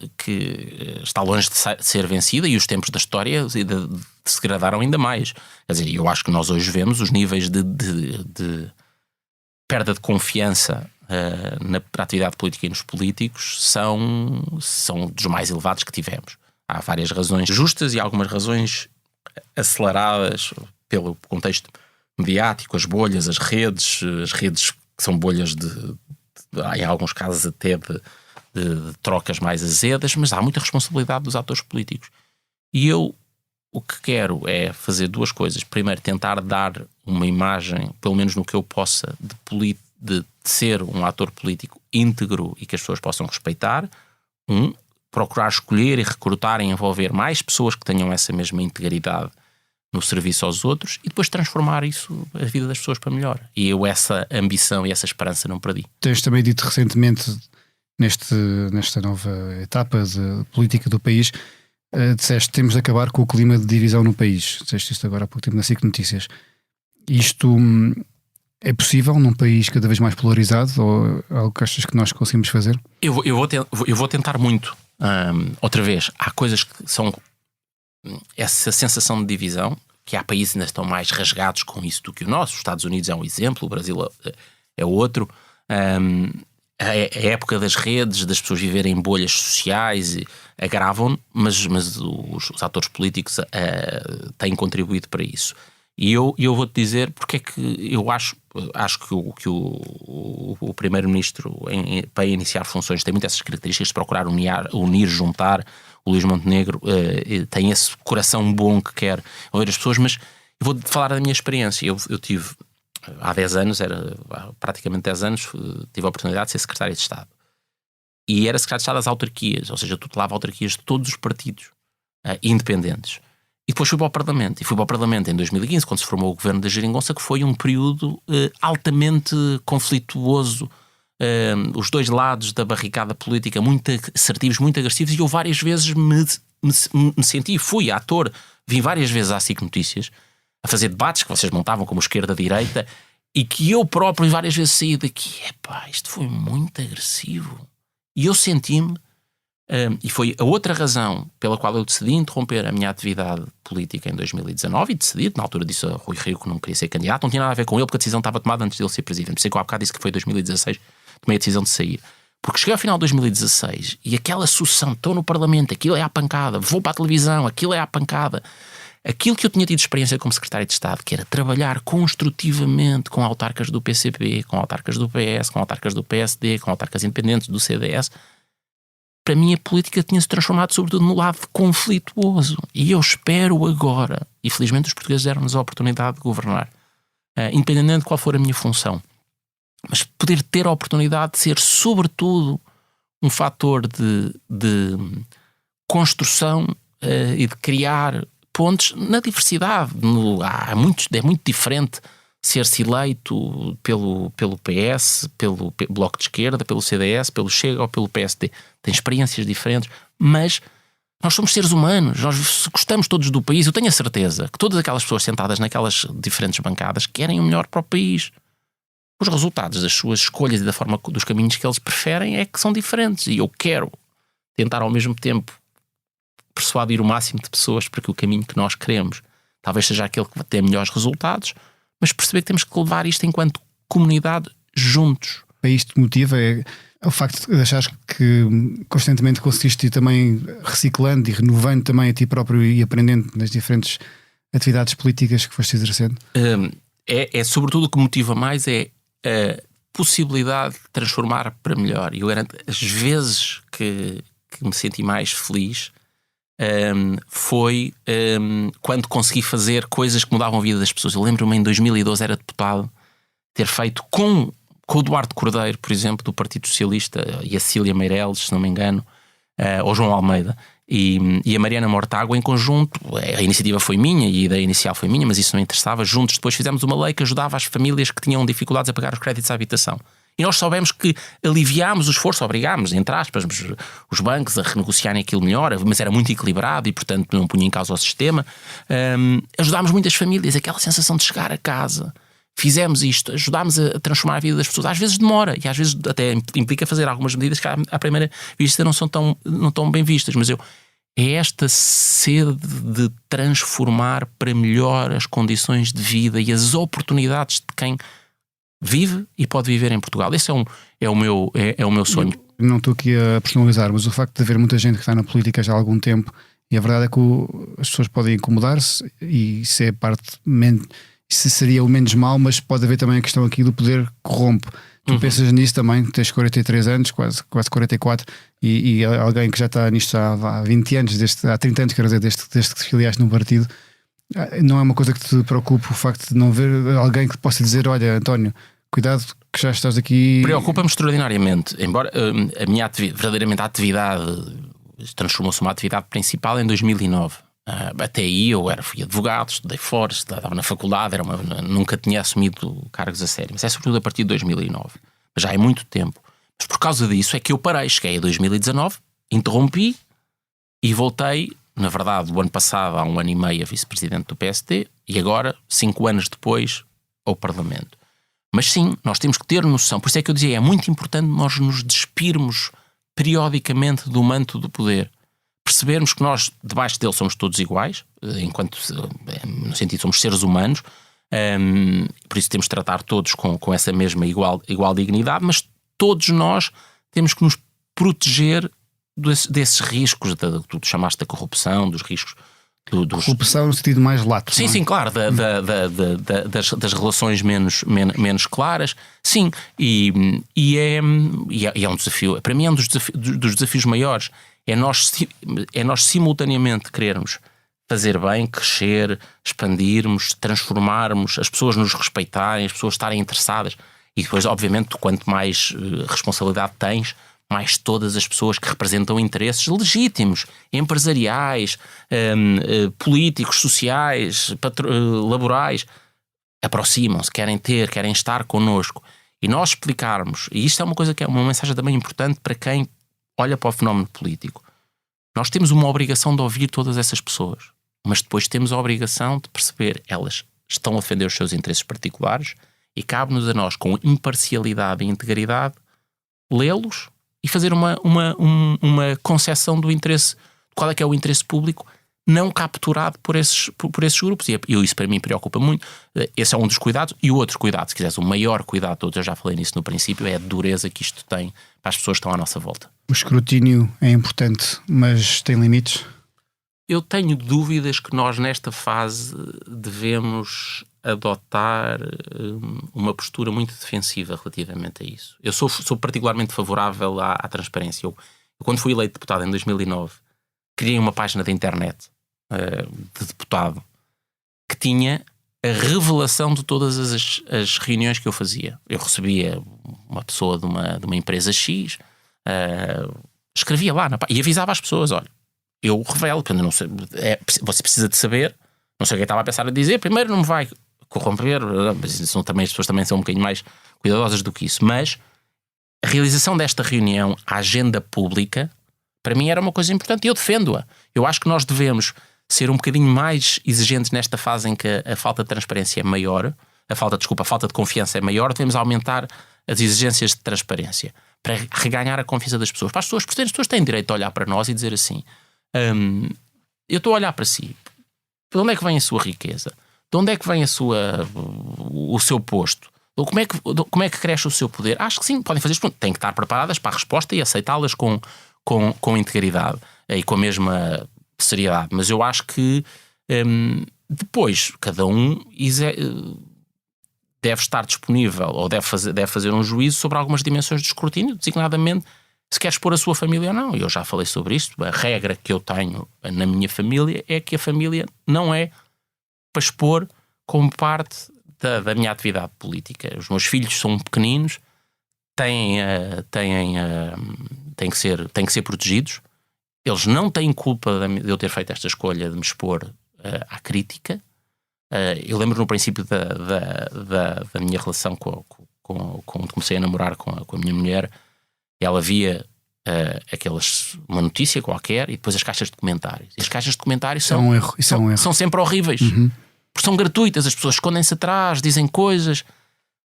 está longe de ser vencida, e os tempos da história se degradaram ainda mais. Quer dizer, eu acho que nós hoje vemos os níveis de perda de confiança na atividade política e nos políticos são dos mais elevados que tivemos. Há várias razões justas e algumas razões aceleradas pelo contexto mediático, as bolhas, as redes que são bolhas em alguns casos até de trocas mais azedas, mas há muita responsabilidade dos atores políticos. E eu o que quero é fazer duas coisas. Primeiro, tentar dar uma imagem, pelo menos no que eu possa, de ser um ator político íntegro e que as pessoas possam respeitar. Procurar escolher e recrutar e envolver mais pessoas que tenham essa mesma integridade no serviço aos outros, e depois transformar a vida das pessoas para melhor. E eu essa ambição e essa esperança não perdi. Tens também dito recentemente, nesta nova etapa de política do país, disseste que temos de acabar com o clima de divisão no país. Disseste isto agora há pouco tempo na SIC Notícias. Isto é possível num país cada vez mais polarizado, ou algo que achas que nós conseguimos fazer? Eu vou tentar muito. Outra vez, há coisas que são essa sensação de divisão, que há países que ainda estão mais rasgados com isso do que o nosso. Os Estados Unidos é um exemplo, o Brasil é outro. A época das redes, das pessoas viverem em bolhas sociais, agravam, mas os atores políticos têm contribuído para isso. E eu vou-te dizer porque é que eu acho que o Primeiro-Ministro, para iniciar funções, tem muitas essas características de procurar unir, juntar. O Luís Montenegro tem esse coração bom que quer ouvir as pessoas, mas eu vou falar da minha experiência. Eu tive, há 10 anos, praticamente 10 anos, tive a oportunidade de ser secretário de Estado. E era secretário de Estado das autarquias, ou seja, tutelava autarquias de todos os partidos independentes. E depois fui para o Parlamento. E fui para o Parlamento em 2015, quando se formou o governo da Geringonça, que foi um período altamente conflituoso. Os dois lados da barricada política muito assertivos, muito agressivos, e eu várias vezes me senti, fui ator, vim várias vezes à SIC Notícias a fazer debates que vocês montavam como esquerda-direita, e que eu próprio várias vezes saí daqui, isto foi muito agressivo. E eu senti-me, e foi a outra razão pela qual eu decidi interromper a minha atividade política em 2019, e decidi, na altura disse a Rui Rio que não queria ser candidato, não tinha nada a ver com ele, porque a decisão estava tomada antes de ele ser presidente. Por isso é que eu há bocado disse que foi em 2016, tomei a decisão de sair. Porque cheguei ao final de 2016 e aquela sucessão, estou no Parlamento, aquilo é à pancada, vou para a televisão, aquilo é à pancada. Aquilo que eu tinha tido experiência como secretário de Estado, que era trabalhar construtivamente com autarcas do PCP, com autarcas do PS, com autarcas do PSD, com autarcas independentes do CDS, para mim a política tinha-se transformado sobretudo no lado conflituoso. E eu espero agora, e felizmente os portugueses deram-nos a oportunidade de governar, independente de qual for a minha função, mas poder ter a oportunidade de ser sobretudo um fator de construção e de criar pontos na diversidade. É muito diferente ser-se eleito pelo PS, pelo Bloco de Esquerda, pelo CDS, pelo Chega ou pelo PSD. Tem experiências diferentes, mas nós somos seres humanos, nós gostamos todos do país. Eu tenho a certeza que todas aquelas pessoas sentadas naquelas diferentes bancadas querem o melhor para o país. Os resultados das suas escolhas e da forma dos caminhos que eles preferem é que são diferentes. E eu quero tentar ao mesmo tempo persuadir o máximo de pessoas para que o caminho que nós queremos talvez seja aquele que vai ter melhores resultados, mas perceber que temos que levar isto enquanto comunidade juntos. Para isto te motiva é o facto de achares que constantemente conseguiste ir também reciclando e renovando também a ti próprio e aprendendo nas diferentes atividades políticas que foste exercendo? Sobretudo o que motiva mais é a possibilidade de transformar para melhor. E eu garanto, as vezes que me senti mais feliz foi quando consegui fazer coisas que mudavam a vida das pessoas. Eu lembro-me em 2012, era deputado, ter feito com o Eduardo Cordeiro, por exemplo, do Partido Socialista, e a Cília Meireles, se não me engano, ou João Almeida, e a Mariana Mortágua em conjunto. A iniciativa foi minha e a ideia inicial foi minha, mas isso não interessava. Juntos depois fizemos uma lei que ajudava as famílias que tinham dificuldades a pagar os créditos à habitação. E nós soubemos que aliviámos o esforço, obrigámos, entre aspas, os bancos a renegociarem aquilo melhor, mas era muito equilibrado e, portanto, não punha em causa o sistema. Ajudámos muitas famílias, aquela sensação de chegar a casa. Fizemos isto, ajudámos a transformar a vida das pessoas. Às vezes demora e às vezes até implica fazer algumas medidas que à primeira vista não são tão bem vistas, mas é esta sede de transformar para melhor as condições de vida e as oportunidades de quem vive e pode viver em Portugal. Esse é o meu sonho. Não estou aqui a personalizar, mas o facto de haver muita gente que está na política já há algum tempo, e a verdade é que as pessoas podem incomodar-se, e isso é isso seria o menos mal, mas pode haver também a questão aqui do poder corrompe. Tu pensas nisso também, tens 43 anos, quase 44, e alguém que já está nisto há 20 anos, há 30 anos, quer dizer, desde que te filiaste num partido, não é uma coisa que te preocupe o facto de não ver alguém que possa dizer: olha, António, cuidado que já estás aqui. Preocupa-me extraordinariamente, embora a minha verdadeiramente atividade transformou-se numa atividade principal em 2009. Até aí eu fui advogado, estudei fora, estava na faculdade, nunca tinha assumido cargos a sério, mas é sobretudo a partir de 2009, mas já é muito tempo. Mas por causa disso é que eu parei, cheguei a 2019, interrompi e voltei, na verdade, o ano passado, há 1 ano e meio, a vice-presidente do PSD, e agora, 5 anos depois, ao Parlamento. Mas sim, nós temos que ter noção, por isso é que eu dizia, é muito importante nós nos despirmos periodicamente do manto do poder. Percebermos que nós, debaixo dele, somos todos iguais, no sentido somos seres humanos, por isso temos de tratar todos com essa mesma igual dignidade, mas todos nós temos que nos proteger desses riscos, tu chamaste da corrupção, dos riscos... Corrupção no sentido mais lato. Sim, sim, claro, das relações menos claras, sim, e é um desafio, para mim é um dos desafios maiores, é nós simultaneamente querermos fazer bem, crescer, expandirmos, transformarmos, as pessoas nos respeitarem, as pessoas estarem interessadas, e depois, obviamente, quanto mais responsabilidade tens, mais todas as pessoas que representam interesses legítimos, empresariais, políticos, sociais, laborais, aproximam-se, querem estar connosco. E nós explicarmos, e isto é uma coisa que é uma mensagem também importante para quem olha para o fenómeno político. Nós temos uma obrigação de ouvir todas essas pessoas, mas depois temos a obrigação de perceber, elas estão a defender os seus interesses particulares e cabe-nos a nós, com imparcialidade e integridade, lê-los e fazer uma concepção do interesse, qual é que é o interesse público não capturado por esses grupos. E isso para mim preocupa muito. Esse é um dos cuidados. E o outro cuidado, se quiseres, o maior cuidado de todos, eu já falei nisso no princípio, é a dureza que isto tem para as pessoas que estão à nossa volta. O escrutínio é importante, mas tem limites? Eu tenho dúvidas que nós nesta fase devemos adotar uma postura muito defensiva relativamente a isso. Eu sou particularmente favorável à transparência. Eu, quando fui eleito deputado em 2009, criei uma página da internet de deputado que tinha a revelação de todas as reuniões que eu fazia. Eu recebia uma pessoa de uma empresa X, escrevia lá e avisava as pessoas, olha, eu revelo, porque eu não sei, você precisa de saber, não sei o que eu estava a pensar a dizer, primeiro não me vai corromper, mas as pessoas também são um bocadinho mais cuidadosas do que isso, mas a realização desta reunião, a agenda pública, para mim era uma coisa importante e eu defendo-a. Eu acho que nós devemos ser um bocadinho mais exigentes nesta fase em que a falta de transparência é maior, a falta de confiança é maior, devemos aumentar as exigências de transparência para reganhar a confiança das pessoas. Para as pessoas têm direito a olhar para nós e dizer assim, eu estou a olhar para si, de onde é que vem a sua riqueza? De onde é que vem o seu posto? Como é que cresce o seu poder? Acho que sim, podem fazer isto. Têm que estar preparadas para a resposta e aceitá-las com integridade e com a mesma seriedade. Mas eu acho que depois cada um deve estar disponível ou deve fazer um juízo sobre algumas dimensões de escrutínio, designadamente se quer expor a sua família ou não. Eu já falei sobre isto. A regra que eu tenho na minha família é que a família não é para expor como parte da minha atividade política. Os meus filhos são pequeninos, têm que ser protegidos. Eles não têm culpa de eu ter feito esta escolha de me expor à crítica. Eu lembro no princípio da minha relação quando comecei a namorar com a minha mulher, ela via uma notícia qualquer e depois as caixas de comentários. E as caixas de comentários Isso é um erro. São sempre horríveis. Porque são gratuitas, as pessoas escondem-se atrás, dizem coisas.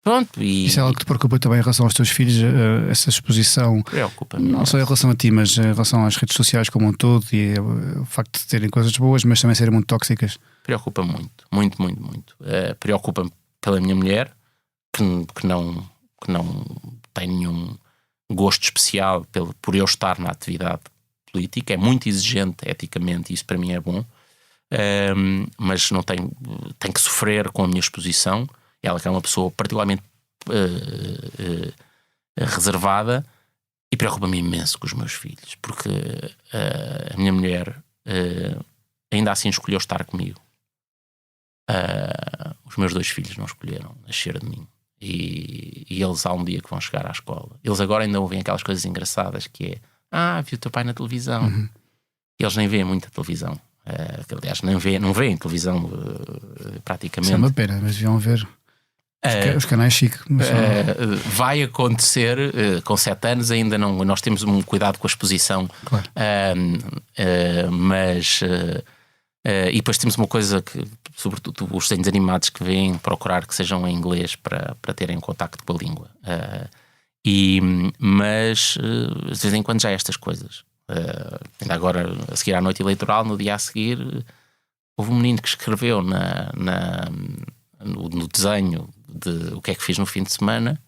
Pronto, Isso é algo que te preocupa também em relação aos teus filhos, essa exposição? Preocupa-me. Não só em relação a ti, mas em relação às redes sociais como um todo e o facto de terem coisas boas, mas também serem muito tóxicas. Preocupa muito, muito, muito, muito. Preocupa-me pela minha mulher, que não tem nenhum gosto especial por eu estar na atividade política. É muito exigente eticamente, e isso para mim é bom. Mas não tem que sofrer com a minha exposição. Ela que é uma pessoa particularmente reservada, e preocupa-me imenso com os meus filhos, porque a minha mulher ainda assim escolheu estar comigo. Os meus 2 filhos não escolheram nascer de mim, e eles há um dia que vão chegar à escola. Eles agora ainda ouvem aquelas coisas engraçadas que é: vi o teu pai na televisão. Eles nem veem muita televisão. Aliás, não veem televisão praticamente. Isso é uma pena, mas deviam ver os canais chique. Vai acontecer com 7 anos, ainda não. Nós temos um cuidado com a exposição, claro. E depois temos uma coisa que, sobretudo os desenhos animados que vêm, procurar que sejam em inglês para terem contacto com a língua. Mas de vez em quando já há estas coisas. Ainda agora, a seguir à noite eleitoral, no dia a seguir, houve um menino que escreveu no desenho de o que é que fiz no fim de semana.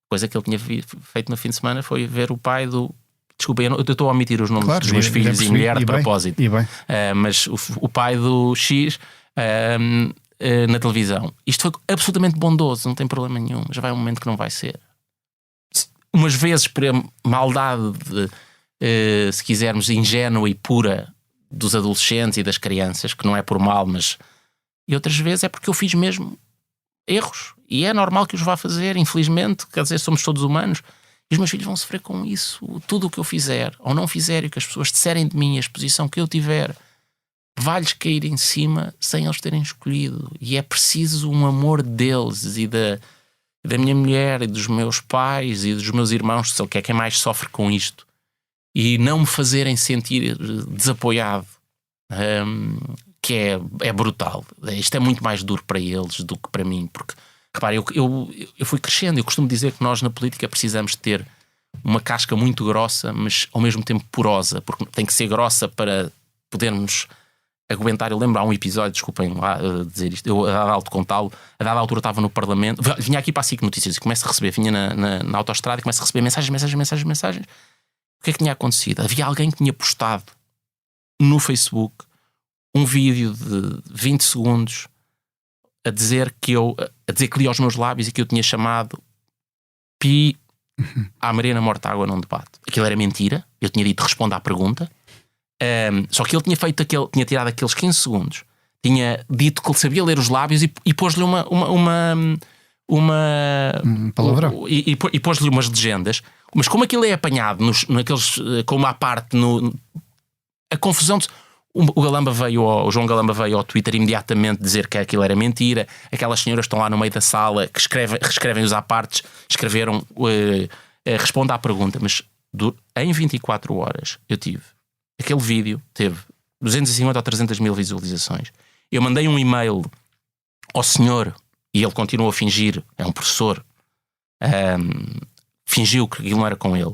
A coisa que ele tinha feito no fim de semana foi ver o pai do... Desculpa, eu estou a omitir os nomes dos meus filhos e mulher de propósito. Mas o pai do X na televisão. Isto foi absolutamente bondoso, não tem problema nenhum. Já vai um momento que não vai ser. Umas vezes por maldade se quisermos, ingênua e pura dos adolescentes e das crianças, que não é por mal, mas... E outras vezes é porque eu fiz mesmo erros, e é normal que os vá fazer, infelizmente, quer dizer, somos todos humanos, e os meus filhos vão sofrer com isso. Tudo o que eu fizer, ou não fizer, e o que as pessoas disserem de mim, a exposição que eu tiver, vai-lhes cair em cima sem eles terem escolhido. E é preciso um amor deles e da minha mulher e dos meus pais e dos meus irmãos, que é quem mais sofre com isto, e não me fazerem sentir desapoiado, que é brutal. Isto é muito mais duro para eles do que para mim, porque, repare, eu fui crescendo. Eu costumo dizer que nós na política precisamos ter uma casca muito grossa, mas ao mesmo tempo porosa, porque tem que ser grossa para podermos aguentar. Eu lembro, há um episódio, desculpem lá dizer isto, eu a dada altura estava no Parlamento, vinha aqui para a SIC Notícias e começo a receber, vinha na autoestrada e começo a receber mensagens. O que é que tinha acontecido? Havia alguém que tinha postado no Facebook um vídeo de 20 segundos a dizer que lia aos meus lábios e que eu tinha chamado Pi à Mariana Mortágua num debate. Aquilo era mentira. Eu tinha dito responda à pergunta. Só que ele tinha feito tinha tirado aqueles 15 segundos, tinha dito que ele sabia ler os lábios e pôs-lhe uma palavrão. E pôs-lhe umas legendas. Mas como aquilo é apanhado naqueles, como à parte, a confusão de, o João Galamba veio ao Twitter imediatamente dizer que aquilo era mentira. Aquelas senhoras estão lá no meio da sala que reescrevem os apartes, escreveram responda à pergunta. Mas em 24 horas eu tive aquele vídeo, teve 250 ou 300 mil visualizações. Eu mandei um e-mail ao senhor e ele continuou a fingir, é um professor, fingiu que aquilo não era com ele.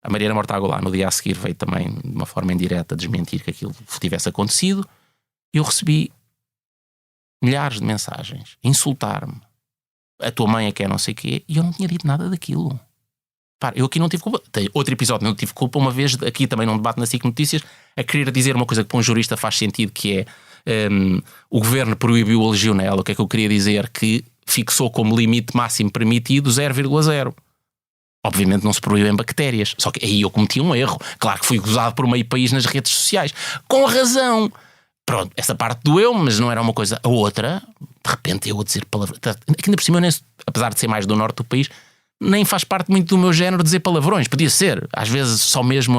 A Mariana Mortágua lá no dia a seguir veio também de uma forma indireta desmentir que aquilo tivesse acontecido. Eu recebi milhares de mensagens, insultar-me, a tua mãe é que é não sei o quê, e eu não tinha dito nada daquilo. Eu aqui não tive culpa. Tem outro episódio, não tive culpa uma vez, aqui também num debate na SIC Notícias, a querer dizer uma coisa que para um jurista faz sentido, que é o governo proibiu o legionela. O que é que eu queria dizer? Que fixou como limite máximo permitido 0,0. Obviamente não se proíbem bactérias. Só que aí eu cometi um erro. Claro que fui gozado por meio país nas redes sociais. Com razão. Pronto, essa parte doeu, mas não era uma coisa. A outra, de repente eu a dizer palavras. Aqui ainda por cima, apesar de ser mais do norte do país, nem faz parte muito do meu género dizer palavrões. Podia ser. Às vezes só mesmo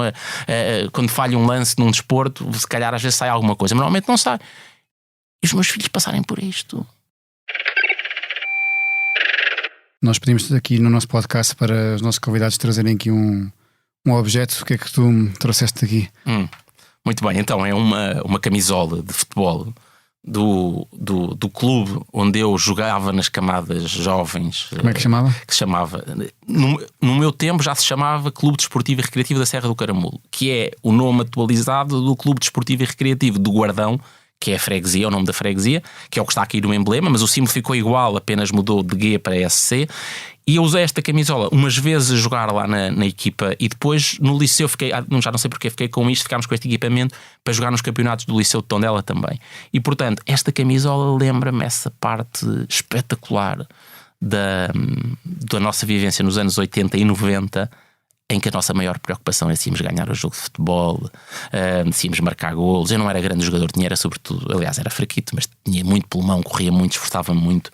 quando falha um lance num desporto, se calhar às vezes sai alguma coisa. Mas normalmente não sai. E os meus filhos passarem por isto. Nós pedimos aqui no nosso podcast para os nossos convidados trazerem aqui um objeto. O que é que tu me trouxeste aqui? Muito bem, então é uma camisola de futebol do clube onde eu jogava nas camadas jovens. Como é que chamava? Que se chamava, no meu tempo já se chamava Clube Desportivo e Recreativo da Serra do Caramulo, que é o nome atualizado do Clube Desportivo e Recreativo do Guardão, que é a freguesia, é o nome da freguesia, que é o que está aqui no emblema, mas o símbolo ficou igual, apenas mudou de G para SC. E eu usei esta camisola umas vezes a jogar lá na equipa, e depois no liceu fiquei, já não sei porque, fiquei com isto, ficámos com este equipamento para jogar nos campeonatos do Liceu de Tondela também. E portanto, esta camisola lembra-me essa parte espetacular da nossa vivência nos anos 80 e 90, em que a nossa maior preocupação era se íamos ganhar o jogo de futebol, se íamos marcar golos. Eu não era grande jogador, era sobretudo, aliás, era fraquito, mas tinha muito pulmão, corria muito, esforçava-me muito.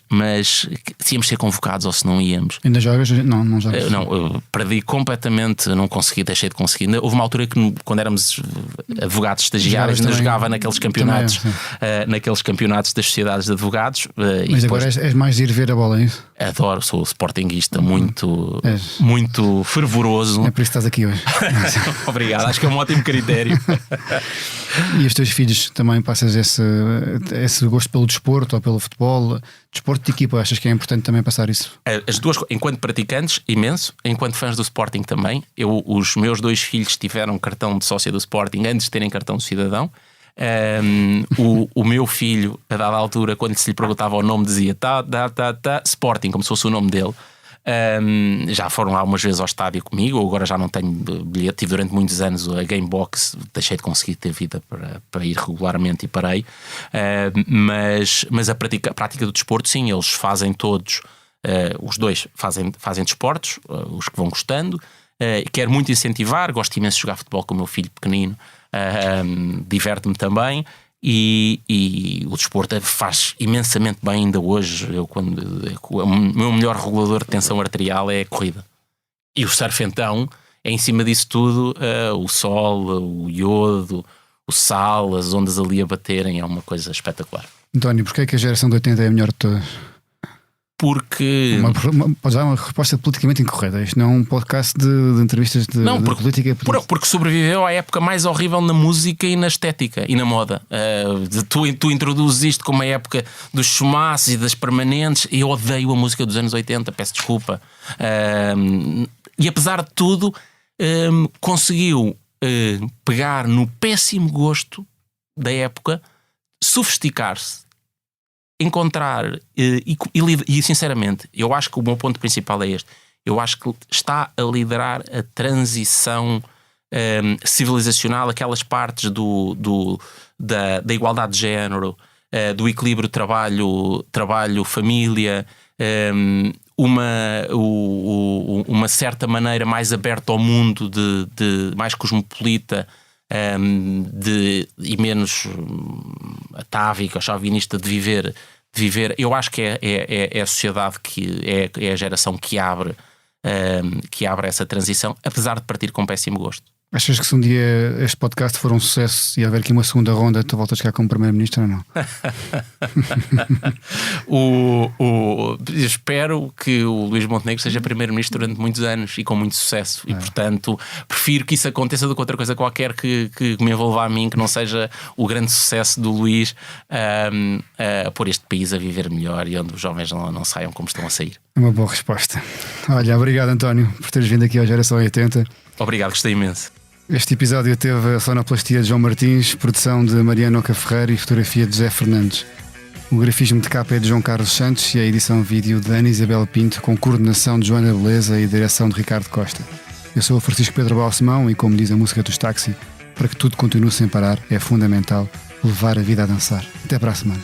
Mas se íamos ser convocados ou se não íamos. Ainda jogas? Não jogas. Não, eu perdi completamente, não consegui, deixei de conseguir. Houve uma altura que, quando éramos advogados estagiários, ainda jogava naqueles campeonatos, naqueles campeonatos das sociedades de advogados. Mas depois, agora és mais de ir ver a bola, é isso? Adoro, sou sportinguista muito fervoroso. É por isso que estás aqui hoje. Obrigado, acho que é um ótimo critério. E os teus filhos também passas esse gosto pelo desporto ou pelo futebol? Desporto de equipa, achas que é importante também passar isso? As duas, enquanto praticantes, imenso. Enquanto fãs do Sporting também. Os meus dois filhos tiveram cartão de sócio do Sporting antes de terem cartão de cidadão. O meu filho, a dada altura, quando se lhe perguntava o nome, dizia Sporting, como se fosse o nome dele. Já foram lá umas vezes ao estádio comigo. Agora já não tenho bilhete. Tive durante muitos anos a Gamebox, deixei de conseguir ter vida para ir regularmente e parei. Mas a prática do desporto, sim, eles fazem todos, os dois fazem desportos, os que vão gostando. Quero muito incentivar, gosto imenso de jogar futebol com o meu filho pequenino, diverte-me também. E o desporto faz imensamente bem ainda hoje. O meu melhor regulador de tensão arterial é a corrida. E o surf, então, é em cima disso tudo. O sol, o iodo, o sal, as ondas ali a baterem, é uma coisa espetacular. António, porquê é que a geração de 80 é a melhor de todas? Porque... Podes dar uma resposta politicamente incorreta. Isto não é um podcast de entrevistas de política. Porque sobreviveu à época mais horrível na música e na estética e na moda. Tu introduzes isto como a época dos chumaços e das permanentes. E eu odeio a música dos anos 80, peço desculpa. E apesar de tudo, conseguiu pegar no péssimo gosto da época, sofisticar-se, encontrar e sinceramente, eu acho que o meu ponto principal é este. Eu acho que está a liderar a transição civilizacional, aquelas partes da igualdade de género, do equilíbrio trabalho-família, uma certa maneira mais aberta ao mundo, de mais cosmopolita, e menos atávica ou chauvinista de viver. Eu acho que é a sociedade que é a geração que abre essa transição, apesar de partir com péssimo gosto. Achas que se um dia este podcast for um sucesso e haver aqui uma segunda ronda, tu voltas a ficar como Primeiro-Ministro ou não? Espero que o Luís Montenegro seja Primeiro-Ministro durante muitos anos e com muito sucesso. E, portanto, prefiro que isso aconteça do que outra coisa qualquer que me envolva a mim, que não seja o grande sucesso do Luís a pôr este país a viver melhor e onde os jovens não saiam como estão a sair. É uma boa resposta. Olha, obrigado, António, por teres vindo aqui ao Geração 80. Obrigado, gostei imenso. Este episódio teve a sonoplastia de João Martins, produção de Mariano Oca Ferreira e fotografia de José Fernandes. O grafismo de capa é de João Carlos Santos e a edição vídeo de Ana Isabel Pinto, com coordenação de Joana Beleza e direção de Ricardo Costa. Eu sou o Francisco Pedro Balsemão e, como diz a música dos Táxi, para que tudo continue sem parar, é fundamental levar a vida a dançar. Até para a semana.